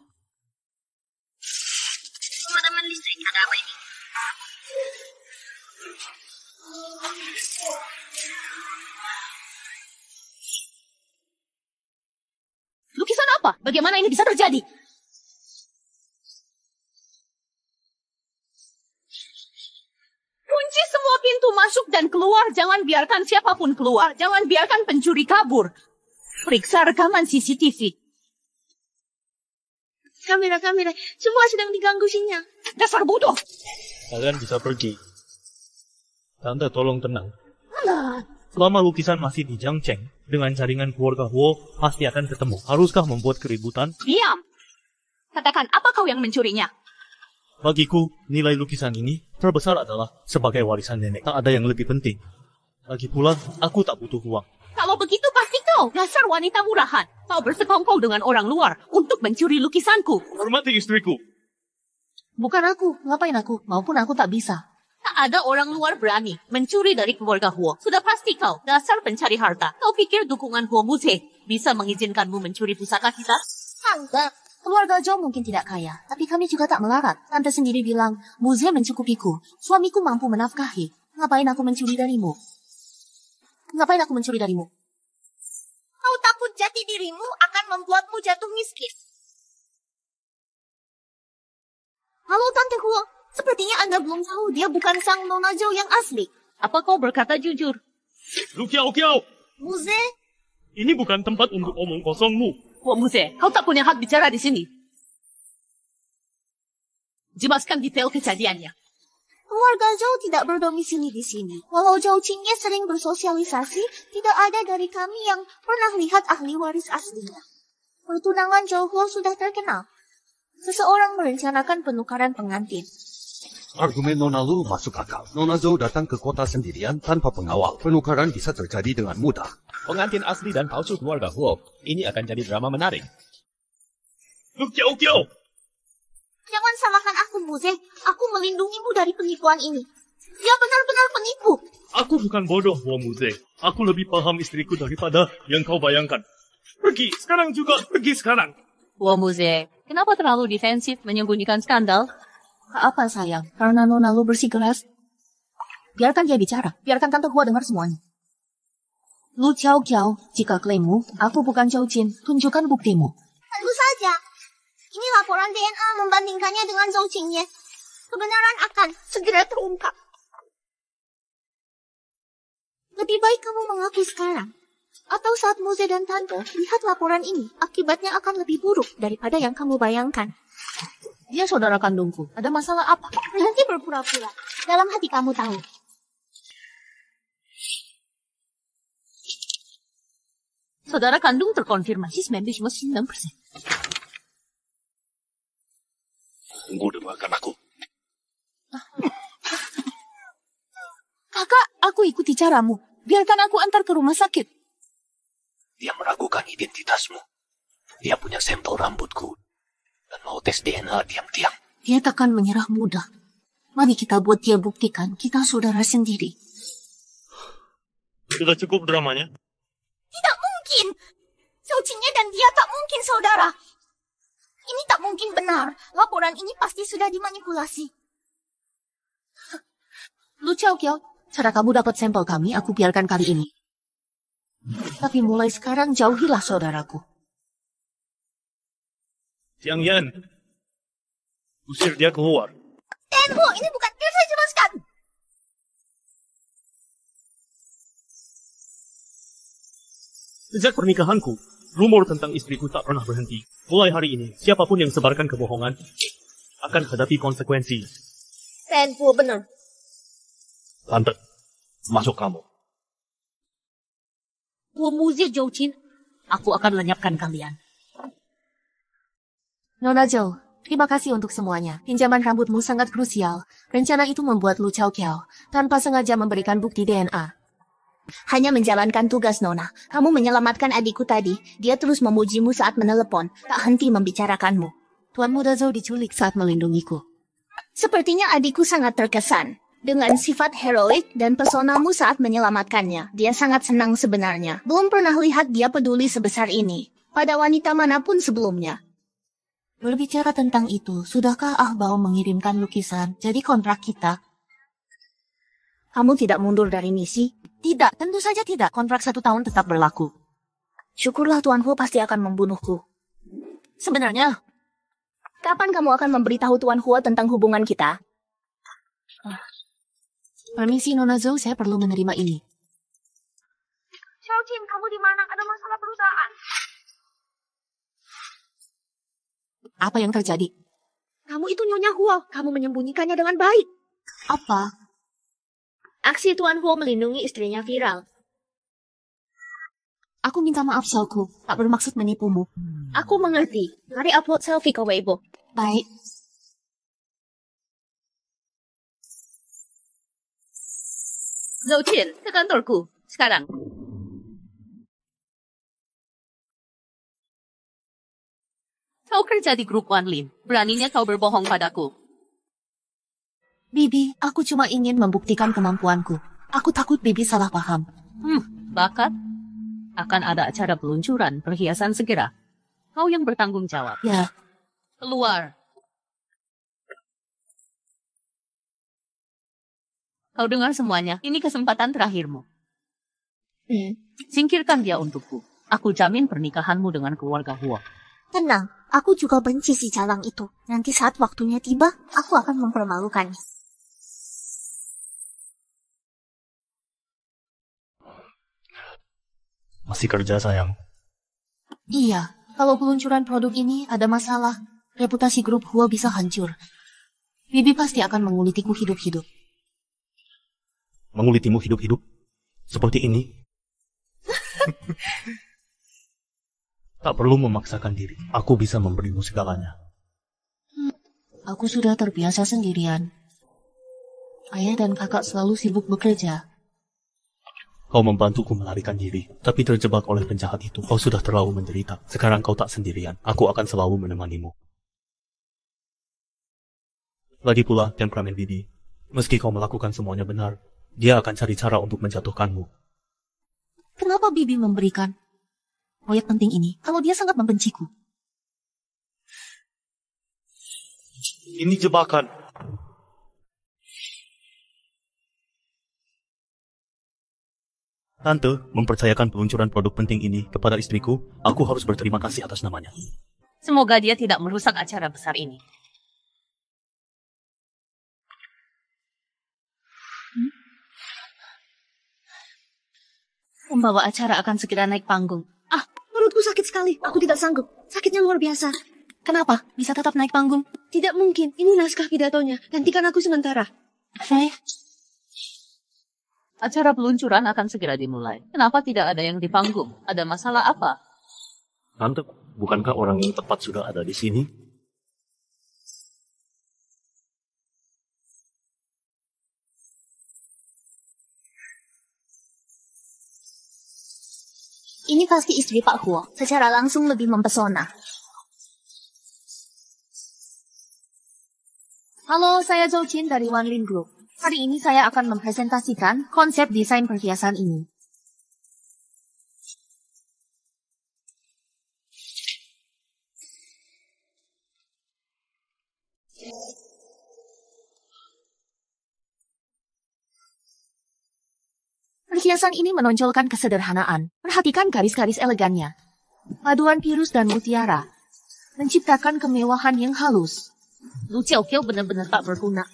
Pemadaman listrik, ada apa ini? Lukisan apa? Bagaimana ini bisa terjadi? Kunci semua pintu masuk dan keluar. Jangan biarkan siapapun keluar. Jangan biarkan pencuri kabur. Periksa rekaman CCTV. Kamera. Semua sedang diganggu sinyal. Dasar bodoh. Kalian bisa pergi. Tante, tolong tenang. Selama lukisan masih di Jiangcheng, dengan jaringan keluarga Huo, pasti akan ketemu. Haruskah membuat keributan? Diam. Katakan, apa kau yang mencurinya? Bagiku, nilai lukisan ini terbesar adalah sebagai warisan nenek. Tak ada yang lebih penting. Lagi pula, aku tak butuh uang. Kalau begitu pasti kau, dasar wanita murahan. Kau bersekongkol dengan orang luar untuk mencuri lukisanku. Hormati istriku. Bukan aku, ngapain aku? Maupun aku tak bisa. Tak ada orang luar berani mencuri dari keluarga Huo. Sudah pasti kau, dasar pencari harta. Kau pikir dukungan Huo Muze bisa mengizinkanmu mencuri pusaka kita? Tante, keluarga Zhou mungkin tidak kaya, tapi kami juga tak melarat. Tante sendiri bilang, Muze mencukupiku. Suamiku mampu menafkahi. Ngapain aku mencuri darimu? Ngapain aku mencuri darimu? Kau takut jati dirimu akan membuatmu jatuh miskin. Halo Tante Huo, sepertinya Anda belum tahu dia bukan sang Nona Zhou yang asli. Apa kau berkata jujur? Lu Kiao Kiao, Muze, ini bukan tempat untuk omong kosongmu. Huo Muze, kau tak punya hak bicara di sini. Jelaskan detail kejadiannya. keluarga Zhou tidak berdomisili di sini. Walau Zhou Qingye sering bersosialisasi, tidak ada dari kami yang pernah lihat ahli waris aslinya. Pertunangan Zhou Huo sudah terkenal. Seseorang merencanakan penukaran pengantin. Argumen Nona Lu masuk akal. Nona Zhou datang ke kota sendirian tanpa pengawal. Penukaran bisa terjadi dengan mudah. Pengantin asli dan palsu keluarga Huo. Ini akan jadi drama menarik. Lu Kiao Kiao, Jangan salahkan aku, Muze. Aku melindungimu dari penipuan ini. Dia benar-benar penipu. aku bukan bodoh, Huo Muze. Aku lebih paham istriku daripada yang kau bayangkan. Pergi, sekarang juga, pergi sekarang. Huo Muze, kenapa terlalu defensif menyembunyikan skandal? Apa sayang? Karena Nona Lu bersikeras. Biarkan dia bicara. Biarkan Tante Hua dengar semuanya. Lu Qiao Qiao, jika klaimmu, aku bukan Zhou Jin, tunjukkan buktimu. Tentu saja. Ini laporan DNA membandingkannya dengan Zhou Qingye. Kebenaran akan segera terungkap. Lebih baik kamu mengaku sekarang. Atau saat Muze dan Tante lihat laporan ini, akibatnya akan lebih buruk daripada yang kamu bayangkan. Dia saudara kandungku. Ada masalah apa? Berhenti berpura-pura. Dalam hati kamu tahu. Saudara kandung terkonfirmasi 99%. Tunggu dengarkan aku. Kakak, aku ikuti caramu. Biarkan aku antar ke rumah sakit. Dia meragukan identitasmu. Dia punya sampel rambutku. Dan mau tes DNA diam-diam. Dia takkan menyerah mudah. Mari kita buat dia buktikan kita saudara sendiri. Sudah cukup dramanya. Tidak mungkin. Zhou Qingye dan dia tak mungkin saudara. Ini tak mungkin benar. Laporan ini pasti sudah dimanipulasi. Lu Qiao Qiao, cara kamu dapat sampel kami, aku biarkan kali ini. Tapi mulai sekarang jauhilah saudaraku. Jiang Yan, usir dia keluar. Tenhu, ini bukan biar saya jelaskan. Sejak pernikahanku, rumor tentang istriku tak pernah berhenti. Mulai hari ini, siapapun yang sebarkan kebohongan akan hadapi konsekuensi. Tenhu, benar. Tante, masuk kamu. Huo Muze Zhou Qin, aku akan lenyapkan kalian. Nona Zhou, terima kasih untuk semuanya. Pinjaman rambutmu sangat krusial. Rencana itu membuat Lu Qiao Qiao tanpa sengaja memberikan bukti DNA. Hanya menjalankan tugas, Nona. Kamu menyelamatkan adikku tadi. Dia terus memujimu saat menelepon. Tak henti membicarakanmu. Tuan Muda Zhou diculik saat melindungiku. Sepertinya adikku sangat terkesan. Dengan sifat heroik dan pesonamu saat menyelamatkannya. Dia sangat senang sebenarnya. Belum pernah lihat dia peduli sebesar ini. Pada wanita manapun sebelumnya. Berbicara tentang itu, sudahkah Ah Bao mengirimkan lukisan jadi kontrak kita? Kamu tidak mundur dari misi? Tidak, tentu saja tidak. Kontrak 1 tahun tetap berlaku. Syukurlah Tuan Hu pasti akan membunuhku. Sebenarnya, kapan kamu akan memberitahu Tuan Hu tentang hubungan kita? Permisi Nona Zhou, saya perlu menerima ini. Xiao Qin, kamu di mana? Ada masalah perusahaan. Apa yang terjadi? Kamu itu Nyonya Huo. Kamu menyembunyikannya dengan baik. Apa? Aksi Tuan Huo melindungi istrinya viral. Aku minta maaf, Xiaoku. Tak bermaksud menipumu. Aku mengerti. Mari upload selfie ke Weibo. Baik. Zhou Qin, ke kantorku. Sekarang. Kau kerja di grup Wanlin. Beraninya kau berbohong padaku. Bibi, aku cuma ingin membuktikan kemampuanku. Aku takut Bibi salah paham. Bakat? Akan ada acara peluncuran perhiasan segera. Kau yang bertanggung jawab. Ya. Keluar. Kau dengar semuanya. Ini kesempatan terakhirmu. Singkirkan dia untukku. Aku jamin pernikahanmu dengan keluarga Huo. Tenang, aku juga benci si jalang itu. Nanti saat waktunya tiba, aku akan mempermalukannya. Masih kerja, sayang. Iya, kalau peluncuran produk ini ada masalah, reputasi grup Huo bisa hancur. Bibi pasti akan mengulitiku hidup-hidup. Mengulitimu hidup-hidup? Seperti ini? Tak perlu memaksakan diri. Aku bisa memberimu segalanya. Aku sudah terbiasa sendirian. Ayah dan kakak selalu sibuk bekerja. Kau membantuku melarikan diri, tapi terjebak oleh penjahat itu. Kau sudah terlalu menderita. Sekarang kau tak sendirian. Aku akan selalu menemanimu. Lagi pula, temperamen Bibi. Meski kau melakukan semuanya benar, dia akan cari cara untuk menjatuhkanmu. Kenapa Bibi memberikan proyek penting ini kalau dia sangat membenciku? Ini jebakan. Tante mempercayakan peluncuran produk penting ini kepada istriku. Aku harus berterima kasih atas namanya. Semoga dia tidak merusak acara besar ini. Pembawa acara akan segera naik panggung. Perutku sakit sekali. Aku tidak sanggup. Sakitnya luar biasa. Kenapa? Bisa tetap naik panggung? Tidak mungkin. Ini naskah pidatonya. Gantikan aku sementara. Acara peluncuran akan segera dimulai. Kenapa tidak ada yang di panggung? Ada masalah apa? Tante, bukankah orang yang tepat sudah ada di sini? Ini pasti istri Pak Huo. Secara langsung lebih mempesona. Halo, saya Zhou Qin dari Wanlin Group. Hari ini saya akan mempresentasikan konsep desain perhiasan ini. Perhiasan ini menonjolkan kesederhanaan. Perhatikan garis-garis elegannya. Paduan virus dan mutiara menciptakan kemewahan yang halus. Lu Xiaoqiao benar-benar tak berguna.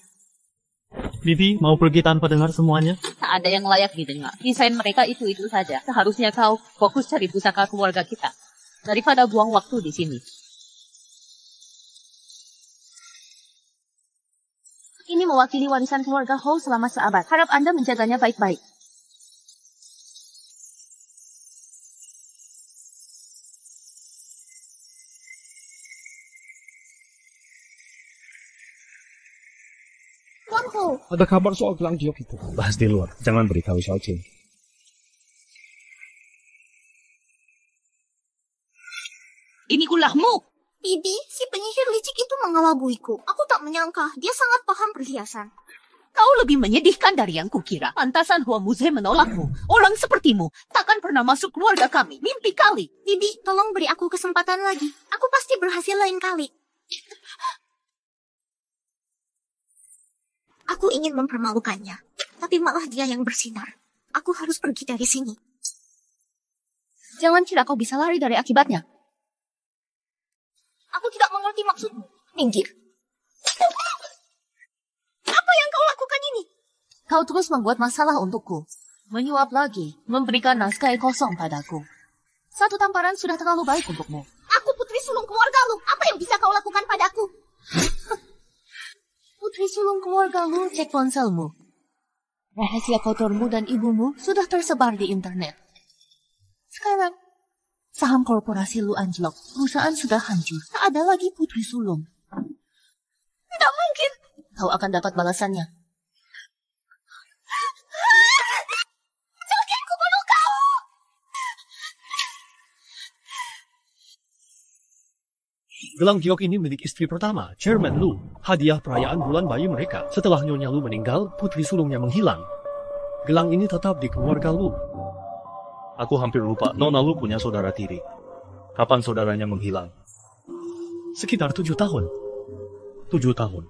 Bibi mau pergi tanpa dengar semuanya? Tak ada yang layak didengar. Desain mereka itu-itu saja. Seharusnya kau fokus cari pusaka keluarga kita. Daripada buang waktu di sini. Ini mewakili warisan keluarga Hou selama seabad. Harap Anda menjaganya baik-baik. Ada kabar soal gelang giok itu? Bahas di luar, jangan beritahu Xiao Qin. Ini ulahmu. Bibi, si penyihir licik itu mengelabui-ku. Aku tak menyangka dia sangat paham perhiasan. Kau lebih menyedihkan dari yang kukira. Pantasan Huo Muze menolakmu. Orang sepertimu takkan pernah masuk keluarga kami. Mimpi kali. Bibi, tolong beri aku kesempatan lagi. Aku pasti berhasil lain kali. Aku ingin mempermalukannya, tapi malah dia yang bersinar. Aku harus pergi dari sini. Jangan kira kau bisa lari dari akibatnya. Aku tidak mengerti maksudmu. Minggir. Apa yang kau lakukan ini? Kau terus membuat masalah untukku. Menyuap lagi, memberikan naskah kosong padaku. Satu tamparan sudah terlalu baik untukmu. Aku putri sulung keluarga lu. Apa yang bisa kau lakukan padaku? Putri sulung keluarga lu, cek ponselmu. Rahasia kotormu dan ibumu sudah tersebar di internet. Sekarang, saham korporasi lu anjlok. Perusahaan sudah hancur. Tak ada lagi putri sulung. Tidak mungkin. Kau akan dapat balasannya. Jangan ku bunuh kau. Gelang giok ini milik istri pertama, Chairman Lu. Hadiah perayaan bulan bayi mereka. Setelah Nyonya Lu meninggal, putri sulungnya menghilang. Gelang ini tetap di keluarga Lu. Aku hampir lupa, Nona Lu punya saudara tiri. Kapan saudaranya menghilang? Sekitar 7 tahun. 7 tahun.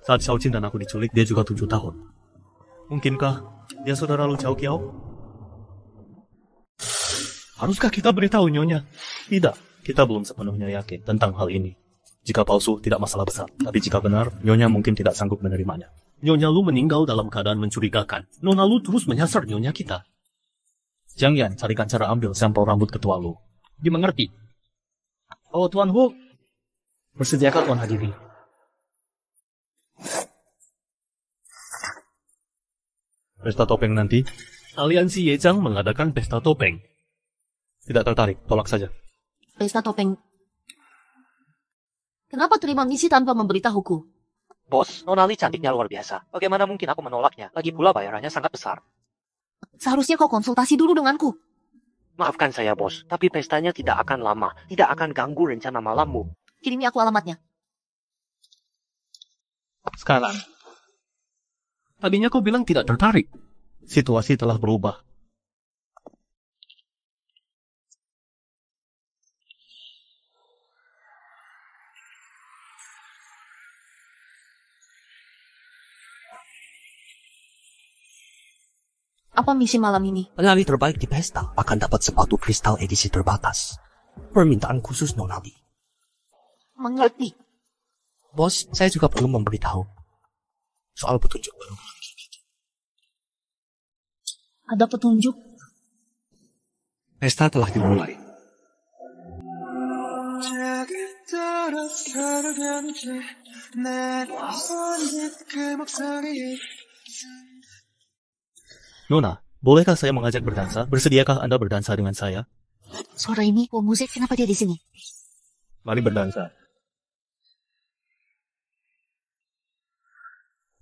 Saat Xiao Qin dan aku diculik, dia juga 7 tahun. Mungkinkah dia saudara Lu Xiaoqiao? Haruskah kita beritahu Nyonya? Tidak, kita belum sepenuhnya yakin tentang hal ini. Jika palsu, tidak masalah besar. Tapi jika benar, Nyonya mungkin tidak sanggup menerimanya. Nyonya Lu meninggal dalam keadaan mencurigakan. Nona Lu terus menyasar Nyonya kita. Jiang Yan, carikan cara ambil sampel rambut ketua Lu. Dimengerti. Oh, Tuan Hu. Bersediakah Tuan Hadiri? Pesta topeng nanti? Aliansi Yejang mengadakan pesta topeng. Tidak tertarik, tolak saja. Pesta topeng. Kenapa terima misi tanpa memberitahuku? Bos, Nona Li cantiknya luar biasa. Bagaimana mungkin aku menolaknya? Lagi pula bayarannya sangat besar. Seharusnya kau konsultasi dulu denganku. Maafkan saya, bos. Tapi pestanya tidak akan lama. Tidak akan ganggu rencana malammu. Kirimi aku alamatnya. Sekarang, Tadinya kau bilang tidak tertarik. situasi telah berubah. Apa misi malam ini? Penari terbaik di pesta akan dapat sepatu kristal edisi terbatas. Permintaan khusus Nona Li. Mengerti. Bos, saya juga perlu memberitahu soal petunjuk baru. Ada petunjuk? Pesta telah dimulai. Nona, bolehkah saya mengajak berdansa? Bersediakah Anda berdansa dengan saya? Suara ini, musik, kenapa dia di sini? Mari berdansa.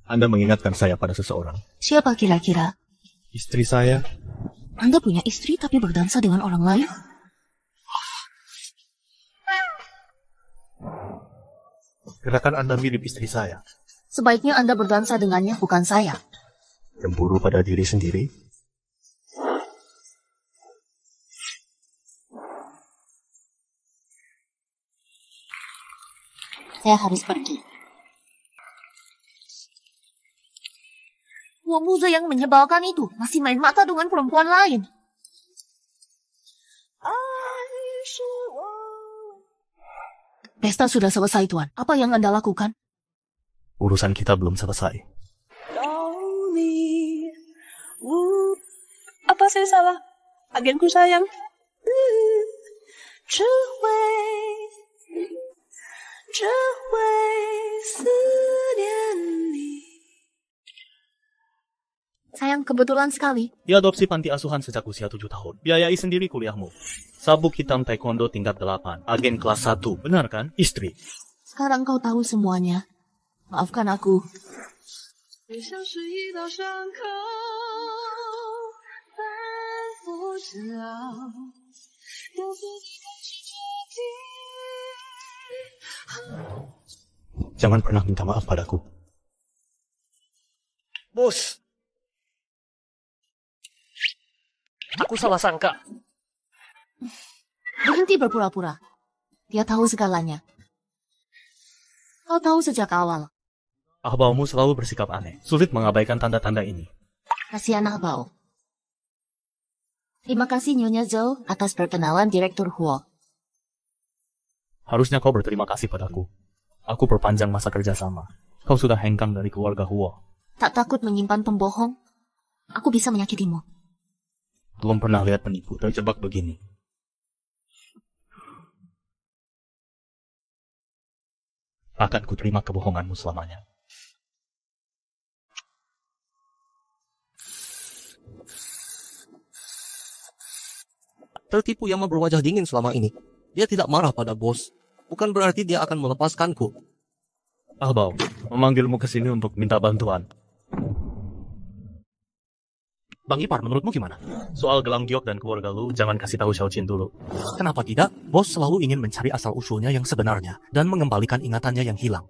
Anda mengingatkan saya pada seseorang. Siapa kira-kira? Istri saya. Anda punya istri tapi berdansa dengan orang lain? Gerakan Anda mirip istri saya. Sebaiknya Anda berdansa dengannya, bukan saya. Cemburu pada diri sendiri? Saya harus pergi. Muza yang menyebalkan itu masih main mata dengan perempuan lain. Pesta sudah selesai, Tuan. Apa yang Anda lakukan? Urusan kita belum selesai. Apa saya salah? Agenku sayang. Sayang, kebetulan sekali. Diadopsi panti asuhan sejak usia 7 tahun. Biayai sendiri kuliahmu. Sabuk hitam taekwondo tingkat 8. Agen kelas 1. Benar kan? Istri. Sekarang kau tahu semuanya. Maafkan aku. Jangan pernah minta maaf padaku. Bos, aku salah sangka. Berhenti berpura-pura. Dia tahu segalanya. Kau tahu sejak awal. Ahbaumu selalu bersikap aneh. Sulit mengabaikan tanda-tanda ini. Kasihan Ahbau. Terima kasih Nyonya Zhou atas perkenalan Direktur Huo. Harusnya kau berterima kasih padaku. Aku perpanjang masa kerjasama. Kau sudah hengkang dari keluarga Huo. Tak takut menyimpan pembohong? Aku bisa menyakitimu. Belum pernah lihat penipu terjebak begini. Akan kuterima kebohonganmu selamanya. Tertipu yang berwajah dingin selama ini. Dia tidak marah pada bos. Bukan berarti dia akan melepaskanku. Ahbau, memanggilmu ke sini untuk minta bantuan. Bang Ipar, menurutmu gimana? Soal gelang giok dan keluarga lu, jangan kasih tahu Xiaoqin dulu. Kenapa tidak? Bos selalu ingin mencari asal-usulnya yang sebenarnya dan mengembalikan ingatannya yang hilang.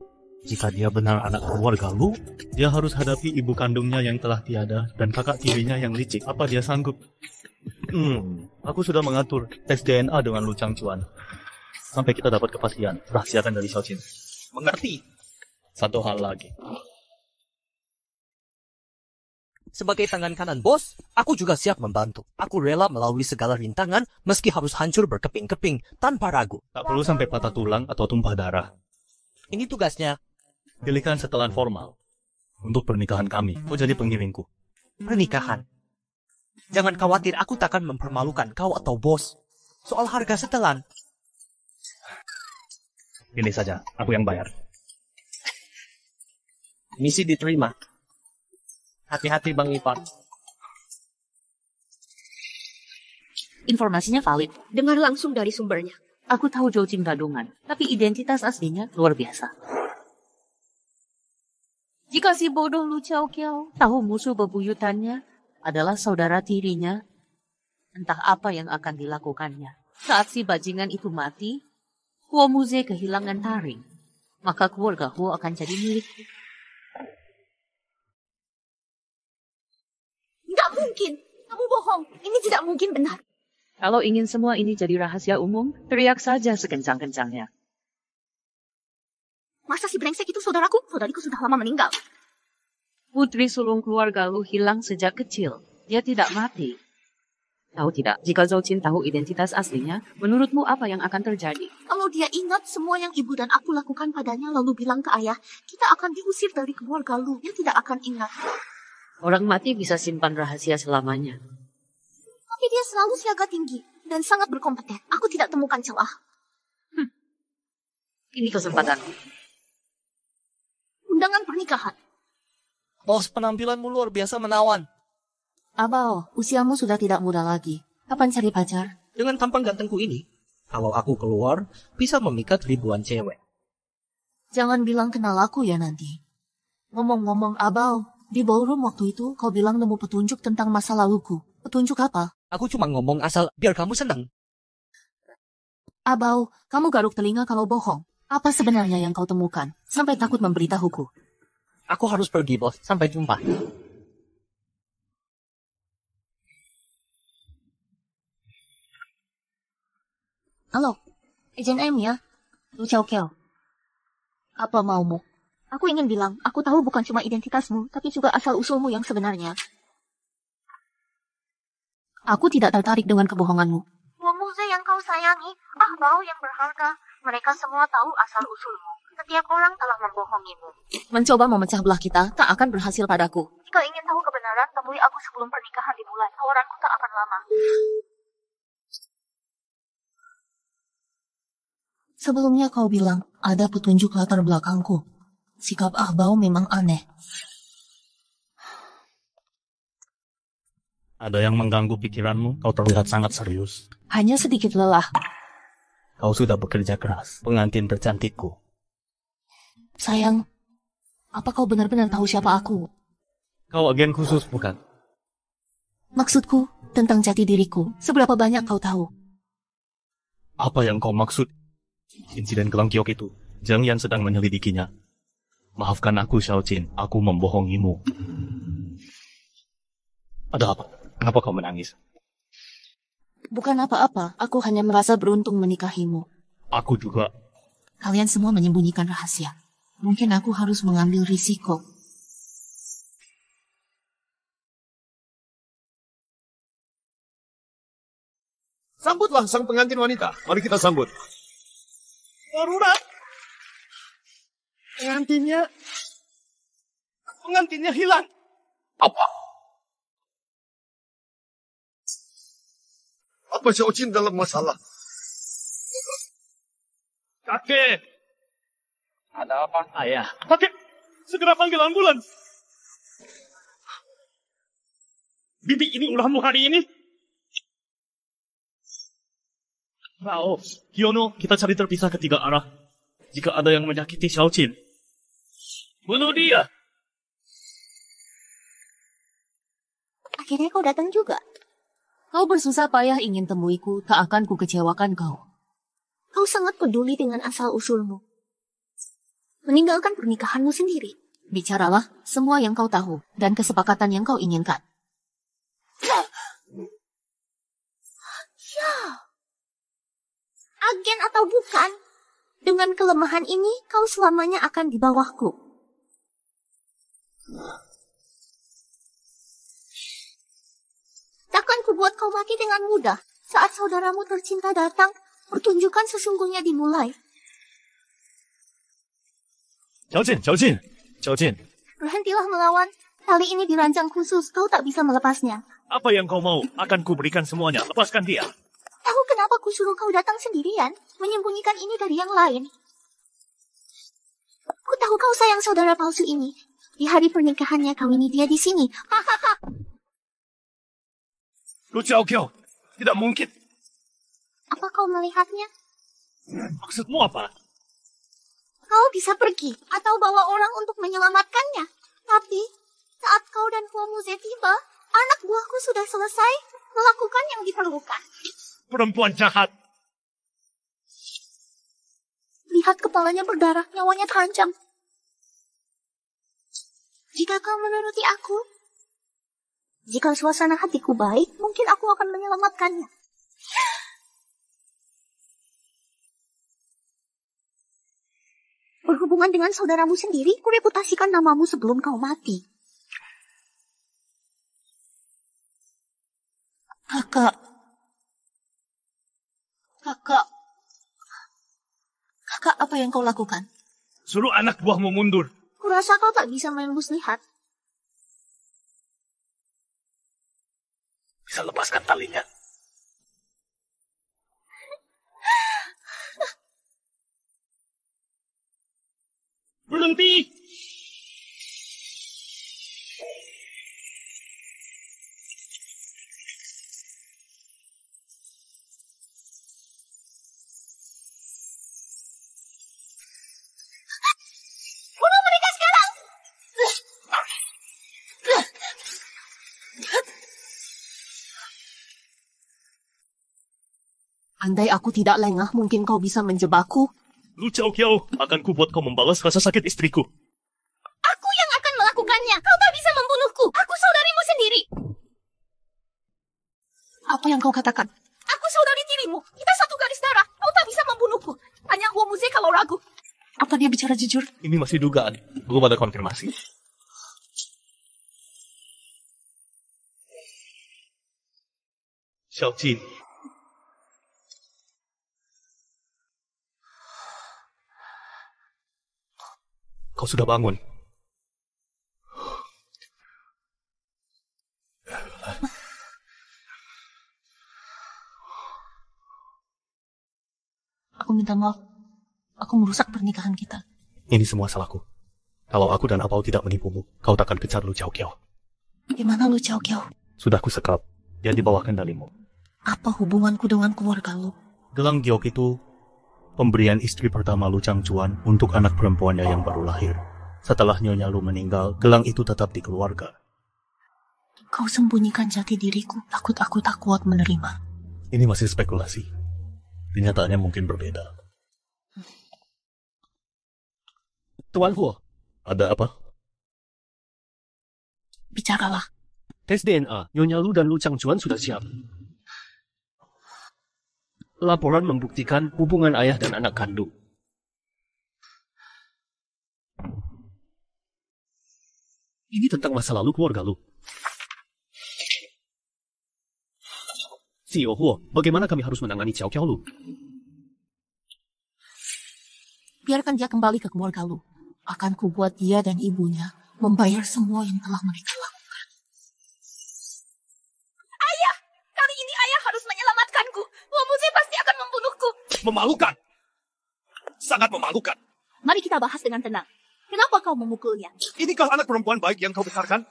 Jika dia benar anak keluarga lu, dia harus hadapi ibu kandungnya yang telah tiada dan kakak tirinya yang licik. Apa dia sanggup? Aku sudah mengatur tes DNA dengan Lu Changchuan. Sampai kita dapat kepastian, rahasiakan dari Xiaoqin. Mengerti? Satu hal lagi. Sebagai tangan kanan bos, aku juga siap membantu. Aku rela melalui segala rintangan meski harus hancur berkeping-keping tanpa ragu. Tak perlu sampai patah tulang atau tumpah darah. Ini tugasnya. Pilihkan setelan formal. Untuk pernikahan kami, kau jadi pengiringku. Pernikahan. Jangan khawatir, aku takkan mempermalukan kau atau bos. Soal harga setelan. Pilih saja, aku yang bayar. Misi diterima. Hati-hati Bang Ipan. Informasinya valid. Dengar langsung dari sumbernya. Aku tahu Zhou Jing gadungan, tapi identitas aslinya luar biasa. Jika si bodoh Lu Chao Kiao tahu musuh bebuyutannya adalah saudara tirinya, entah apa yang akan dilakukannya. Saat si bajingan itu mati, Huo Muze kehilangan taring, maka keluarga Huo akan jadi milikku. Nggak mungkin. Kamu bohong. Ini tidak mungkin benar. Kalau ingin semua ini jadi rahasia umum, teriak saja sekencang-kencangnya. Masa si brengsek itu saudaraku? Saudariku sudah lama meninggal. Putri sulung keluarga Lu hilang sejak kecil. Dia tidak mati. Tahu tidak, jika Zhou Jin tahu identitas aslinya, menurutmu apa yang akan terjadi? Kalau dia ingat semua yang ibu dan aku lakukan padanya lalu bilang ke ayah, kita akan diusir dari keluarga Lu. Dia tidak akan ingat. Orang mati bisa simpan rahasia selamanya. Tapi dia selalu siaga tinggi dan sangat berkompeten. Aku tidak temukan celah. Ini kesempatan. Undangan pernikahan. Bos, penampilanmu luar biasa menawan. Abao, usiamu sudah tidak muda lagi. Kapan cari pacar? Dengan tampang gantengku ini, kalau aku keluar, bisa memikat ribuan cewek. Jangan bilang kenal aku ya nanti. Ngomong-ngomong Abao, di ballroom waktu itu kau bilang nemu petunjuk tentang masa laluku. Petunjuk apa? Aku cuma ngomong asal biar kamu senang. Abao, kamu garuk telinga kalau bohong. Apa sebenarnya yang kau temukan? Sampai takut memberitahuku. Aku harus pergi, bos. Sampai jumpa. Halo, Agent M ya? Lu Chao Kiao. Apa maumu? Aku ingin bilang, aku tahu bukan cuma identitasmu, tapi juga asal-usulmu yang sebenarnya. Aku tidak tertarik dengan kebohonganmu. Huo Muze yang kau sayangi, Ahbao yang berharga, mereka semua tahu asal-usulmu. Setiap orang telah membohongimu. Mencoba memecah belah kita tak akan berhasil padaku. Jika ingin tahu kebenaran, temui aku sebelum pernikahan dimulai. Tawaranku tak akan lama. Sebelumnya kau bilang ada petunjuk latar belakangku. Sikap Ahbao memang aneh. Ada yang mengganggu pikiranmu? Kau terlihat sangat serius. Hanya sedikit lelah. Kau sudah bekerja keras. Pengantin tercantikku. Sayang, apa kau benar-benar tahu siapa aku? Kau agen khusus, bukan? Maksudku, tentang jati diriku. Seberapa banyak kau tahu? Apa yang kau maksud? Insiden Gelang Giok itu, Zhang Yan sedang menyelidikinya. Maafkan aku, Xiao Jin. Aku membohongimu. Ada apa? Kenapa kau menangis? Bukan apa-apa, aku hanya merasa beruntung menikahimu. Aku juga. Kalian semua menyembunyikan rahasia. Mungkin aku harus mengambil risiko. Sambutlah sang pengantin wanita. Mari kita sambut. Darurat! Pengantinnya hilang. Apa Xiao Jin dalam masalah? Kakek! Ada apa? Ayah. Kakek! Segera panggil ambulans! Bibi ini ulahmu hari ini? Rao, Kiono, kita cari terpisah ke tiga arah. Jika ada yang menyakiti Xiao Jin, bunuh dia! Akhirnya kau datang juga. Kau bersusah payah ingin temuiku, tak akan ku kecewakan kau. Kau sangat peduli dengan asal-usulmu. Meninggalkan pernikahanmu sendiri. Bicaralah semua yang kau tahu dan kesepakatan yang kau inginkan. Ya. Agen atau bukan, dengan kelemahan ini kau selamanya akan di bawahku. berbuat kau mati dengan mudah. Saat saudaramu tercinta datang, pertunjukan sesungguhnya dimulai. 乔进， Berhentilah melawan. Tali ini dirancang khusus, kau tak bisa melepasnya. apa yang kau mau? Akan kuberikan semuanya. Lepaskan dia. Tahu kenapa ku suruh kau datang sendirian? Menyembunyikan ini dari yang lain. Ku tahu kau sayang saudara palsu ini. Di hari pernikahannya kawini dia di sini. Hahaha. Lu Xiaoqiao, tidak mungkin. Apa kau melihatnya? Maksudmu apa? Kau bisa pergi atau bawa orang untuk menyelamatkannya. Tapi saat kau dan Huo Muze tiba, anak buahku sudah selesai melakukan yang diperlukan. Perempuan jahat. Lihat kepalanya berdarah, nyawanya terancam. Jika kau menuruti aku, jika suasana hatiku baik, mungkin aku akan menyelamatkannya. Berhubungan dengan saudaramu sendiri, kureputasikan namamu sebelum kau mati. Kakak, apa yang kau lakukan? Suruh anak buahmu mundur. Kurasa kau tak bisa main muslihat. Bisa lepaskan talinya. Berhenti! Bunuh mereka sekarang! Andai aku tidak lengah, mungkin kau bisa menjebakku. Lu Xiaoqiao, akan kubuat kau membalas rasa sakit istriku. Aku yang akan melakukannya. Kau tak bisa membunuhku. Aku saudarimu sendiri. Apa yang kau katakan? Aku saudari tirimu. Kita satu garis darah. Kau tak bisa membunuhku. Hanya Huo Muze kalau ragu. Apa dia bicara jujur? Ini masih dugaan. Belum ada konfirmasi. Xiaojin. Kau sudah bangun. Aku minta maaf. Aku merusak pernikahan kita. Ini semua salahku. Kalau aku dan Apao tidak menipumu, kau takkan kejar Lu Xiaoqiao. Gimana Lu Xiaoqiao? Sudah kusekap. Dia di bawah kendalimu. Apa hubunganku dengan keluarga lu? Gelang giok itu pemberian istri pertama Lu Changchuan untuk anak perempuannya yang baru lahir. Setelah Nyonya Lu meninggal, gelang itu tetap di keluarga. Kau sembunyikan jati diriku. Takut aku tak kuat menerima. Ini masih spekulasi. Kenyataannya mungkin berbeda. Tuan Huo, Ada apa? Bicaralah. tes DNA Nyonya Lu dan Lu Changchuan sudah siap. Laporan membuktikan hubungan ayah dan anak kandung. Ini tentang masa lalu keluarga Lu. CEO Huo, bagaimana kami harus menangani Xiaoqiao Lu? Biarkan dia kembali ke keluarga lu. Akan kubuat dia dan ibunya membayar semua yang telah mereka lakukan. Ayah! Kali ini ayah harus menyelamatkanku. Huo Muze pasti akan membunuhku. Memalukan. Sangat memalukan. Mari kita bahas dengan tenang. Kenapa kau memukulnya? Inikah anak perempuan baik yang kau besarkan?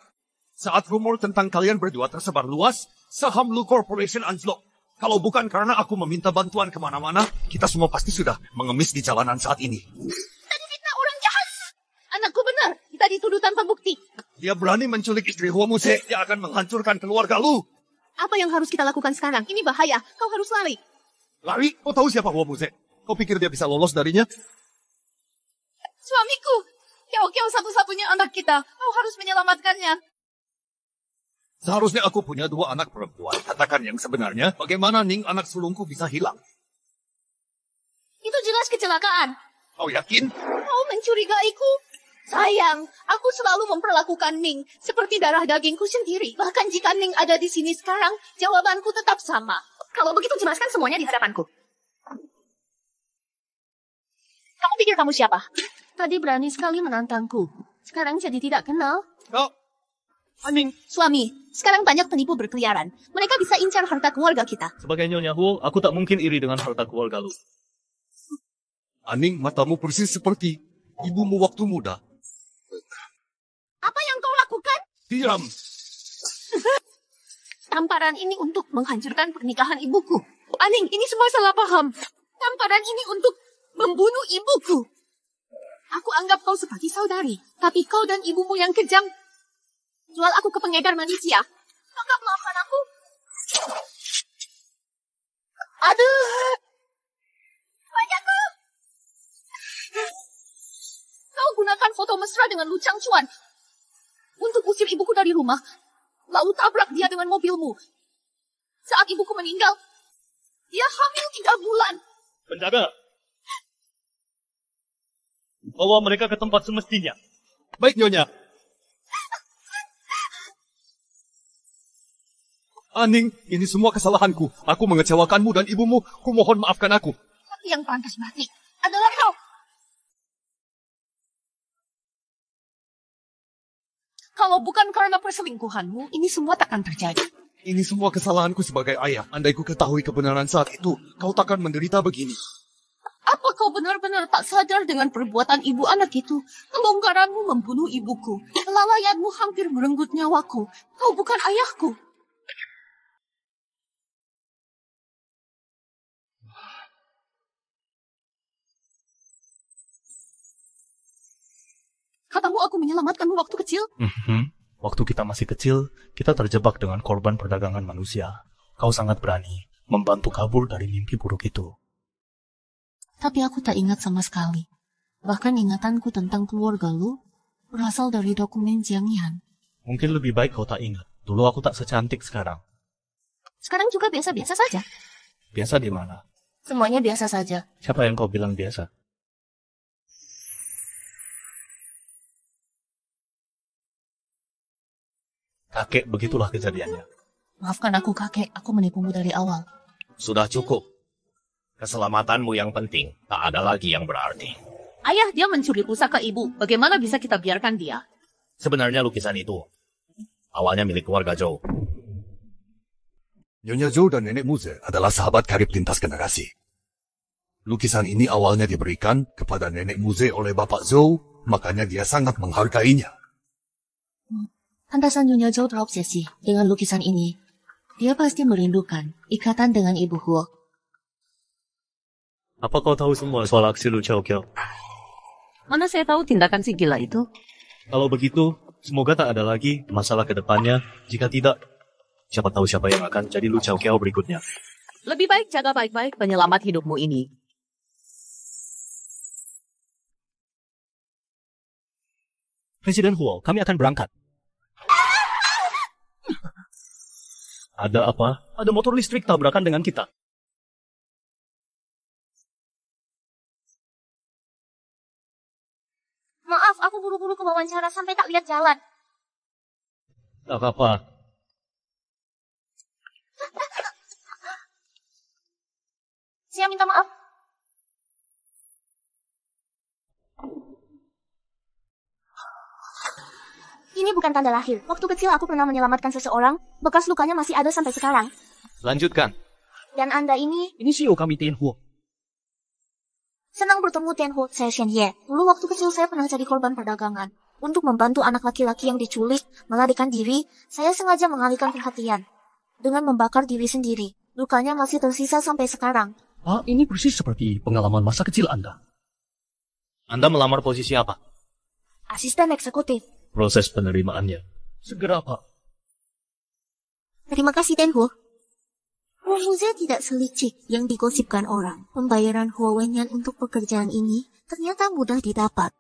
Saat rumor tentang kalian berdua tersebar luas, saham Lu Corporation anjlok. Kalau bukan karena aku meminta bantuan kemana-mana, kita semua pasti sudah mengemis di jalanan saat ini. Tadi fitnah orang jahat. Anakku benar. Kita dituduh tanpa bukti. Dia berani menculik istri Huo Muze, dia akan menghancurkan keluarga Lu. Apa yang harus kita lakukan sekarang? Ini bahaya. Kau harus lari. Lari? Kau tahu siapa Huo Muze? Kau pikir dia bisa lolos darinya? Suamiku. Xiaoqiao satu-satunya anak kita. Kau harus menyelamatkannya. Seharusnya aku punya 2 anak perempuan. Katakan yang sebenarnya, bagaimana Ning anak sulungku bisa hilang? Itu jelas kecelakaan. Kau yakin? Kau mencurigaiku. Sayang, aku selalu memperlakukan Ning seperti darah dagingku sendiri. Bahkan jika Ning ada di sini sekarang, jawabanku tetap sama. Kalau begitu jelaskan semuanya di hadapanku. Kamu pikir kamu siapa? Tadi berani sekali menantangku. Sekarang jadi tidak kenal. Oh, Aning, Suami, sekarang banyak penipu berkeliaran. Mereka bisa incar harta keluarga kita. Sebagai Nyonya Huo, aku tak mungkin iri dengan harta keluarga Lu. Aning, matamu persis seperti ibumu waktu muda. Apa yang kau lakukan? Diam. Tamparan ini untuk menghancurkan pernikahan ibuku. Aning, ini semua salah paham. Tamparan ini untuk membunuh ibuku. Aku anggap kau seperti saudari. Tapi kau dan ibumu yang kejam jual aku ke pengedar manusia. Kakak, maafkan aku. Aduh. Wajahku. Kau gunakan foto mesra dengan Lu Changchuan untuk usir ibuku dari rumah. Lalu tabrak dia dengan mobilmu. Saat ibuku meninggal, dia hamil 3 bulan. penjaga. Bawa mereka ke tempat semestinya. Baik, Nyonya. Aning, ini semua kesalahanku. Aku mengecewakanmu dan ibumu. Kumohon maafkan aku. Tapi yang pantas mati adalah kau. Kalau bukan karena perselingkuhanmu, ini semua takkan terjadi. Ini semua kesalahanku sebagai ayah. Andai ku ketahui kebenaran saat itu, kau takkan menderita begini. Apa kau benar-benar tak sadar dengan perbuatan ibu anak itu? Kebongkaranmu membunuh ibuku. Kelalaianmu hampir merenggut nyawaku. Kau bukan ayahku. Katamu aku menyelamatkanmu waktu kecil? Waktu kita masih kecil, kita terjebak dengan korban perdagangan manusia. Kau sangat berani membantu kabur dari mimpi buruk itu. Tapi aku tak ingat sama sekali. Bahkan ingatanku tentang keluarga Lu berasal dari dokumen Jiangyan. Mungkin lebih baik kau tak ingat. Dulu aku tak secantik sekarang. Sekarang juga biasa-biasa saja. Biasa di mana? Semuanya biasa saja. Siapa yang kau bilang biasa? Kakek, begitulah kejadiannya. Maafkan aku kakek, aku menipumu dari awal. Sudah cukup. Keselamatanmu yang penting. Tak ada lagi yang berarti. Ayah, dia mencuri pusaka ibu. Bagaimana bisa kita biarkan dia? Sebenarnya lukisan itu awalnya milik keluarga Zhou. Nyonya Zhou dan Nenek Muze adalah sahabat karib lintas generasi. Lukisan ini awalnya diberikan kepada Nenek Muze oleh Bapak Zhou, makanya dia sangat menghargainya. Pantasan Nyonya Zhou terobsesi dengan lukisan ini. Dia pasti merindukan ikatan dengan Ibu Huo. Apa kau tahu semua soal aksi Lu Qiaoqiao? Mana saya tahu tindakan si gila itu? Kalau begitu, semoga tak ada lagi masalah ke depannya. Jika tidak, siapa tahu siapa yang akan jadi Lu Qiaoqiao berikutnya. Lebih baik jaga baik-baik penyelamat hidupmu ini. Presiden Huo, kami akan berangkat. Ada apa? Ada motor listrik tabrakan dengan kita. Maaf, aku buru-buru ke wawancara sampai tak lihat jalan. Tak apa. Saya minta maaf. Ini bukan tanda lahir. Waktu kecil aku pernah menyelamatkan seseorang. Bekas lukanya masih ada sampai sekarang. Lanjutkan. Dan Anda ini... Ini CEO kami Tianhuo. Senang bertemu Tianhuo, saya Shen Ye. Dulu waktu kecil saya pernah jadi korban perdagangan. Untuk membantu anak laki-laki yang diculik, melarikan diri, saya sengaja mengalihkan perhatian. Dengan membakar diri sendiri. Lukanya masih tersisa sampai sekarang. Ah, ini persis seperti pengalaman masa kecil Anda. Anda melamar posisi apa? Asisten eksekutif. Proses penerimaannya. Segera, Pak. Terima kasih, Tianhuo. Huo Muze tidak selicik yang digosipkan orang. Pembayaran Huo Wenyan untuk pekerjaan ini ternyata mudah didapat.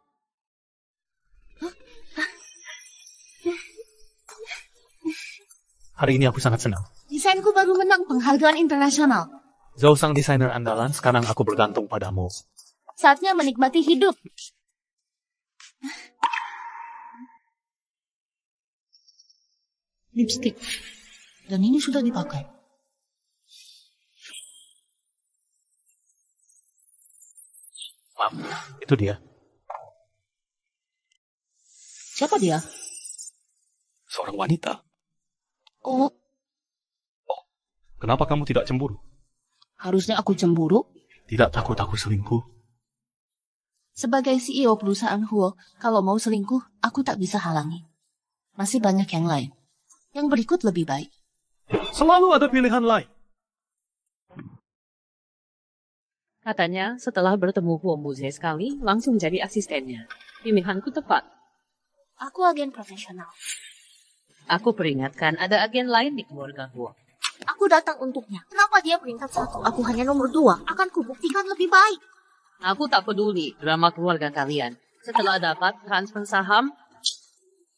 Hari ini aku sangat senang. Desainku baru menang penghargaan internasional. Zhou sang desainer andalan, sekarang aku bergantung padamu. Saatnya menikmati hidup. lipstick. Dan ini sudah dipakai. Maaf, itu dia. Siapa dia? Seorang wanita. Oh, Kenapa kamu tidak cemburu? harusnya aku cemburu. Tidak takut aku selingkuh? Sebagai CEO perusahaan Huo, kalau mau selingkuh, aku tak bisa halangi. Masih banyak yang lain. Yang berikut lebih baik. Selalu ada pilihan lain. Katanya, setelah bertemu Huo Muze sekali, langsung jadi asistennya. Pilihanku tepat. Aku agen profesional. Aku peringatkan ada agen lain di keluarga Huo. Aku datang untuknya. Kenapa dia peringkat 1? Aku hanya nomor 2. Akan kubuktikan lebih baik. Aku tak peduli drama keluarga kalian. Setelah dapat transfer saham,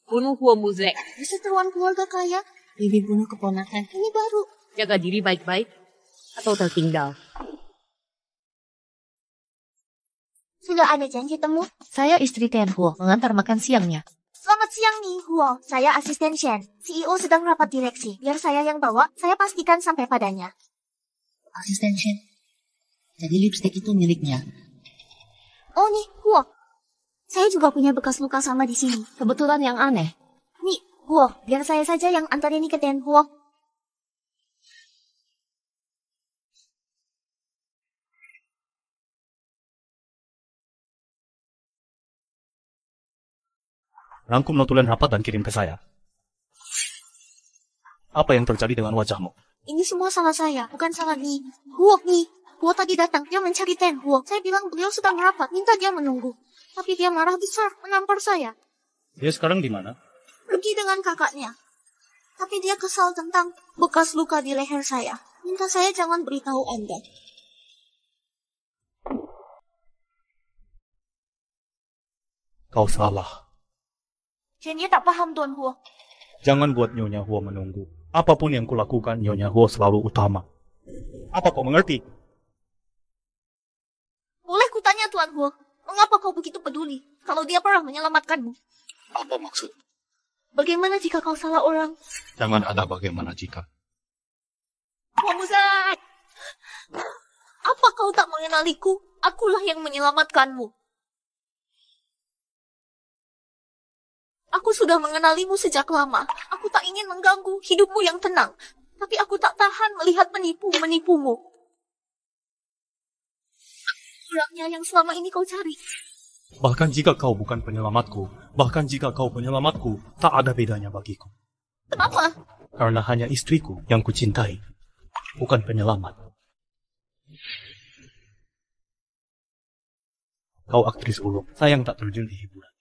bunuh Huo Muze. Perseteruan keluarga kaya, Bibi bunuh keponakan. Ini baru. Jaga diri baik-baik, atau tertinggal. Sudah ada janji temu? Saya istri Ten Huo, mengantar makan siangnya. Selamat siang nih, Huo. Saya asisten Shen. CEO sedang rapat direksi. Biar saya yang bawa, saya pastikan sampai padanya. Asisten Shen. Jadi lipstick itu miliknya. Oh nih, Huo. Saya juga punya bekas luka sama di sini. Kebetulan yang aneh. Nih, Huo. Biar saya saja yang antar ini ke Ten Huo. Rangkum notulen rapat dan kirim ke saya. Apa yang terjadi dengan wajahmu? Ini semua salah saya, bukan salah nih. Huo nih. Huo tadi datang, dia mencari Ten Huo. Saya bilang beliau sedang rapat, minta dia menunggu. Tapi dia marah besar, menampar saya. Dia sekarang di mana? Pergi dengan kakaknya. Tapi dia kesal tentang bekas luka di leher saya. Minta saya jangan beritahu Anda. Kau salah. Jenny tak paham, Tuan Huo. Jangan buat Nyonya Huo menunggu. Apapun yang kulakukan, Nyonya Huo selalu utama. Apa kau mengerti? Boleh kutanya, Tuan Huo, mengapa kau begitu peduli kalau dia pernah menyelamatkanmu? Apa maksud? Bagaimana jika kau salah orang? Jangan ada bagaimana jika. Huo Muze! Apa kau tak mengenaliku? Akulah yang menyelamatkanmu. Aku sudah mengenalimu sejak lama. Aku tak ingin mengganggu hidupmu yang tenang. Tapi aku tak tahan melihat menipumu. Orangnya yang selama ini kau cari. Bahkan jika kau bukan penyelamatku, tak ada bedanya bagiku. Kenapa? Karena hanya istriku yang kucintai, bukan penyelamat. Kau aktris ulung, sayang tak terjun di hiburan.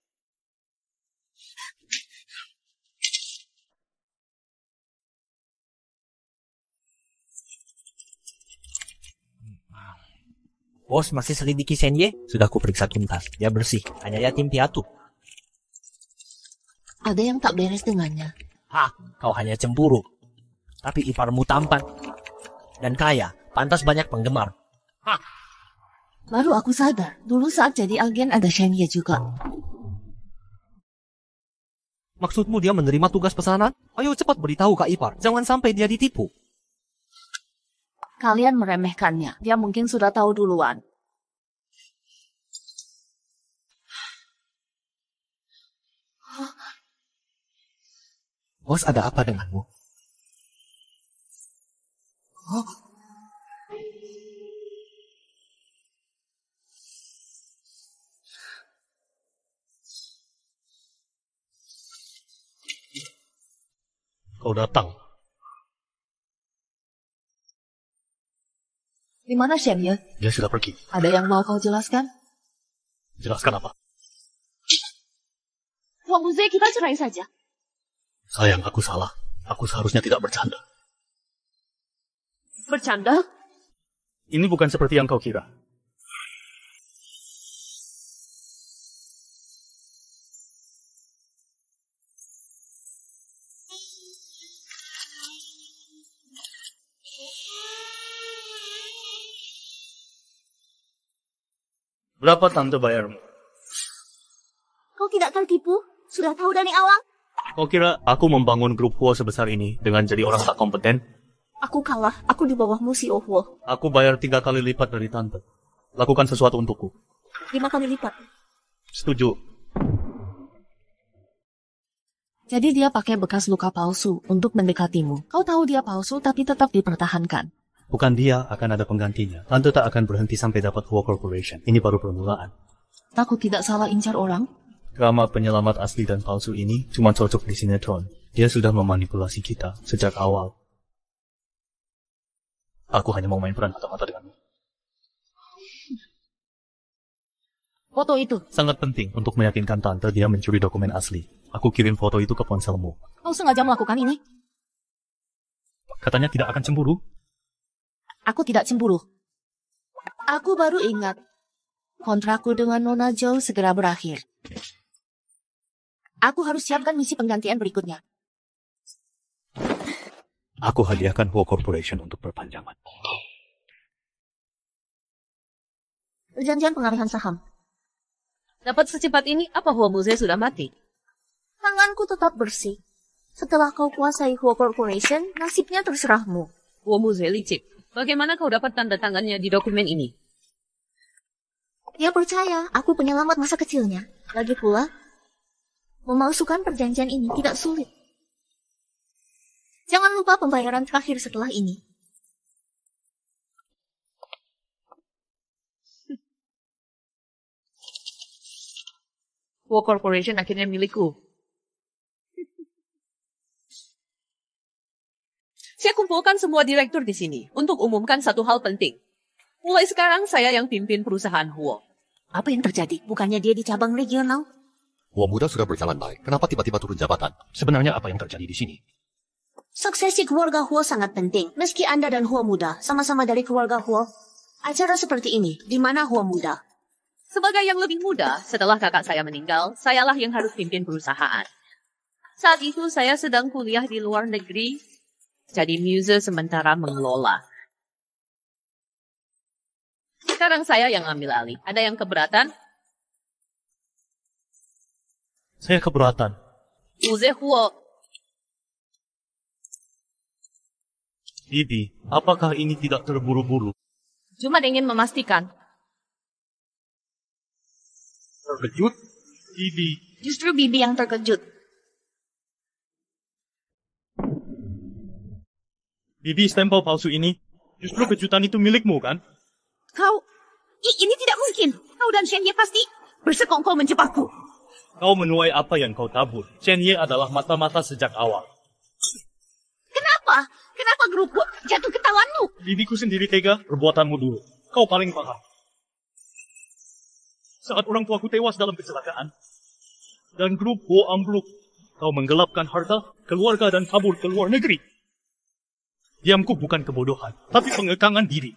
Bos masih selidiki Senye? Sudah kuperiksa tuntas. Dia bersih. Hanya yatim piatu. Ada yang tak beres dengannya. Hah, kau hanya cemburu. Tapi iparmu tampan dan kaya. Pantas banyak penggemar. Hah. Baru aku sadar, dulu saat jadi agen ada Shenya juga. Maksudmu dia menerima tugas pesanan? Ayo cepat beritahu Kak Ipar. Jangan sampai dia ditipu. Kalian meremehkannya. Dia mungkin sudah tahu duluan. Bos, ada apa denganmu? Kau datang. Di mana Shenya? Dia sudah pergi. Ada yang mau kau jelaskan? Jelaskan apa? Huo Muze, kita cerai saja. Sayang, aku salah. Aku seharusnya tidak bercanda. Bercanda? Ini bukan seperti yang kau kira. Berapa tante bayarmu? Kau tidak tertipu? Sudah tahu dari awal? Kau kira aku membangun grup Huo sebesar ini dengan jadi orang tak kompeten? Aku kalah. Aku di bawahmu, CEO Huo. Aku bayar 3 kali lipat dari tante. Lakukan sesuatu untukku. 5 kali lipat. Setuju. Jadi dia pakai bekas luka palsu untuk mendekatimu. Kau tahu dia palsu tapi tetap dipertahankan. Bukan dia, akan ada penggantinya. Tante tak akan berhenti sampai dapat Huo Corporation. Ini baru permulaan. Takut tidak salah incar orang? Drama penyelamat asli dan palsu ini cuma cocok di sinetron. Dia sudah memanipulasi kita sejak awal. Aku hanya mau main peran mata-mata denganmu. Foto itu. Sangat penting untuk meyakinkan tante dia mencuri dokumen asli. Aku kirim foto itu ke ponselmu. Kau sengaja melakukan ini? Katanya tidak akan cemburu. Aku tidak cemburu. Aku baru ingat. Kontrakku dengan Nona Joe segera berakhir. Aku harus siapkan misi penggantian berikutnya. Aku hadiahkan Huo Corporation untuk perpanjangan. Perjanjian pengalihan saham. Dapat secepat ini, apa Huo Muze sudah mati? Tanganku tetap bersih. Setelah kau kuasai Huo Corporation, nasibnya terserahmu. Huo Muze licik. Bagaimana kau dapat tanda tangannya di dokumen ini? Dia percaya aku penyelamat masa kecilnya. Lagi pula, memalsukan perjanjian ini tidak sulit. Jangan lupa pembayaran terakhir setelah ini. Huo Corporation akhirnya milikku. Saya kumpulkan semua direktur di sini untuk umumkan satu hal penting. Mulai sekarang saya yang pimpin perusahaan Huo. Apa yang terjadi? Bukannya dia di cabang regional? Huo muda sudah berjalan baik. Kenapa tiba-tiba turun jabatan? Sebenarnya apa yang terjadi di sini? Suksesi keluarga Huo sangat penting. Meski Anda dan Huo muda sama-sama dari keluarga Huo, acara seperti ini, di mana Huo muda? Sebagai yang lebih muda, setelah kakak saya meninggal, sayalah yang harus pimpin perusahaan. Saat itu saya sedang kuliah di luar negeri, jadi muse sementara mengelola. Sekarang saya yang ambil alih. Ada yang keberatan? Saya keberatan. Muse Huo. Bibi, apakah ini tidak terburu-buru? Cuma ingin memastikan. Terkejut? Bibi. Justru Bibi yang terkejut. Bibi, stempel palsu ini, justru kejutan itu milikmu, kan? Ini tidak mungkin. Kau dan Shen Ye pasti bersekongkol menjebakku. Kau menuai apa yang kau tabur. Shen Ye adalah mata-mata sejak awal. Kenapa? Kenapa grupku jatuh ke tanganmu? Bibiku sendiri tega, perbuatanmu dulu. Kau paling paham. Saat orang tuaku tewas dalam kecelakaan, dan grup Huo ambruk, kau menggelapkan harta, keluarga, dan kabur ke luar negeri. Diamku bukan kebodohan, tapi pengekangan diri.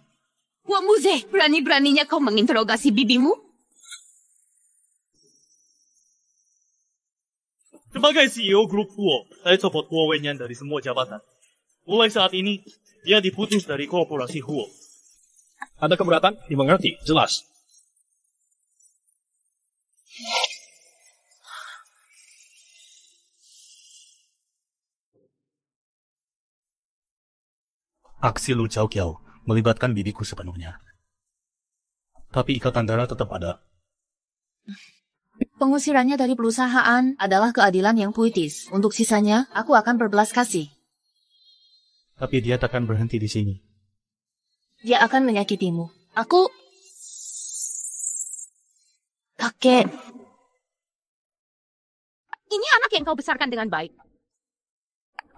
Huo Muze, berani-beraninya kau menginterogasi bibimu? Sebagai CEO grup Huo, saya copot Huo Wenyan dari semua jabatan. Mulai saat ini, dia diputus dari korporasi Huo. Ada keberatan? Dimengerti, jelas. Aksi Lu Chao Kiao melibatkan bibiku sepenuhnya. Tapi ikatan darah tetap ada. Pengusirannya dari perusahaan adalah keadilan yang puitis. Untuk sisanya, aku akan berbelas kasih. Tapi dia takkan berhenti di sini. Dia akan menyakitimu. Aku... Kakek. Ini anak yang kau besarkan dengan baik.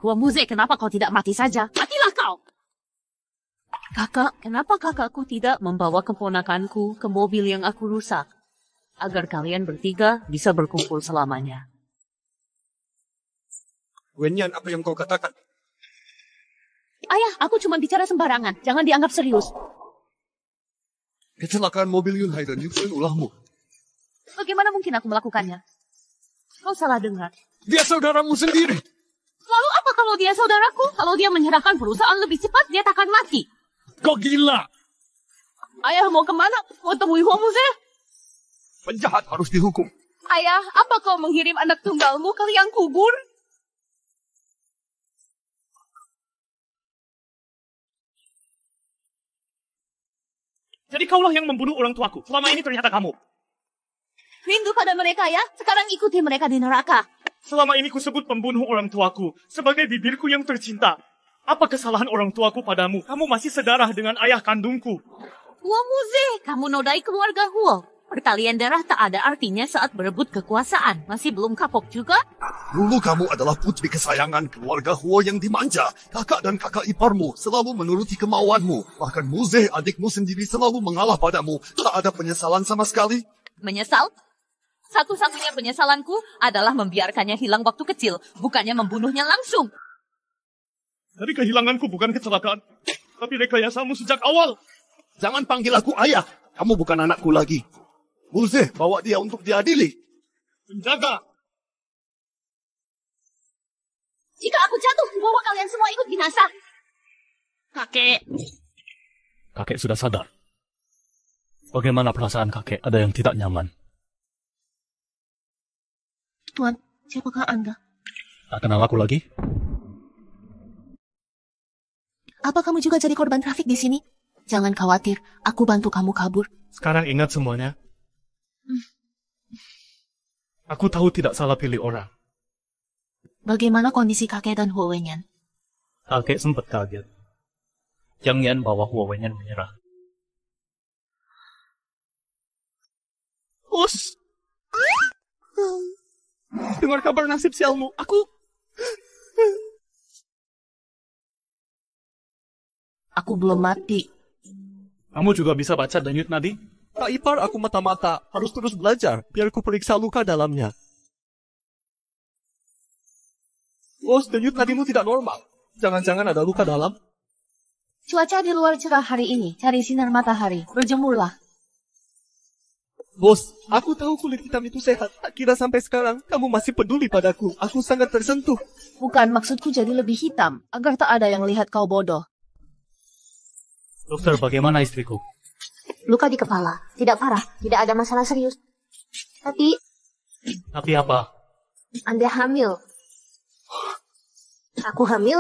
Huo Muze, kenapa kau tidak mati saja? Matilah kau! Kakak, kenapa kakakku tidak membawa keponakanku ke mobil yang aku rusak? Agar kalian bertiga bisa berkumpul selamanya. Wenyan, apa yang kau katakan? Ayah, aku cuma bicara sembarangan. Jangan dianggap serius. Kecelakaan mobil Yunhai dan Yusun ulahmu. Bagaimana mungkin aku melakukannya? Kau salah dengar. Dia saudaramu sendiri. Lalu apa kalau dia saudaraku? Kalau dia menyerahkan perusahaan lebih cepat, dia takkan mati. Kau gila. Ayah mau kemana? Mau temui Huo Muze? Penjahat harus dihukum. Ayah, apa kau mengirim anak tunggalmu ke liang kubur? Jadi kaulah yang membunuh orang tuaku. Selama ini ternyata kamu. Rindu pada mereka ya. Sekarang ikuti mereka di neraka. Selama ini kusebut pembunuh orang tuaku sebagai bibirku yang tercinta. Apa kesalahan orang tuaku padamu? Kamu masih sedarah dengan ayah kandungku. Huo Muze, kamu nodai keluarga Huo. Perkalian darah tak ada artinya saat berebut kekuasaan. Masih belum kapok juga? Dulu kamu adalah putri kesayangan keluarga Huo yang dimanja. Kakak dan kakak iparmu selalu menuruti kemauanmu. Bahkan Muze, adikmu sendiri, selalu mengalah padamu. Tak ada penyesalan sama sekali. Menyesal? Satu-satunya penyesalanku adalah membiarkannya hilang waktu kecil, bukannya membunuhnya langsung. Dari kehilanganku bukan kecelakaan, tapi rekayasamu sejak awal. Jangan panggil aku ayah. Kamu bukan anakku lagi. Muze, bawa dia untuk diadili. Penjaga! Jika aku jatuh, bawa kalian semua ikut binasa. Kakek. Kakek sudah sadar. Bagaimana perasaan kakek? Ada yang tidak nyaman. Tuan, siapakah Anda? Tak kenal aku lagi? Apa kamu juga jadi korban trafik di sini? Jangan khawatir, aku bantu kamu kabur. Sekarang ingat semuanya. Aku tahu tidak salah pilih orang. Bagaimana kondisi kakek dan Huo Wenyan? Kakek sempat kaget. Yang Yan bawa Huo Wenyan menyerah. Bos! Dengar kabar nasib sialmu. Aku belum mati. Kamu juga bisa baca Denyut Nadi? Kak ipar aku mata-mata. Harus terus belajar. Biar ku periksa luka dalamnya. Bos, Denyut Nadimu tidak normal. Jangan-jangan ada luka dalam? Cuaca di luar cerah hari ini. Cari sinar matahari. Berjemurlah. Bos, aku tahu kulit hitam itu sehat. Tak kira sampai sekarang kamu masih peduli padaku. Aku sangat tersentuh. Bukan maksudku jadi lebih hitam. Agar tak ada yang lihat kau bodoh. Dokter, bagaimana istriku? Luka di kepala. Tidak parah. Tidak ada masalah serius. Tapi Tapi apa? Anda hamil. Aku hamil.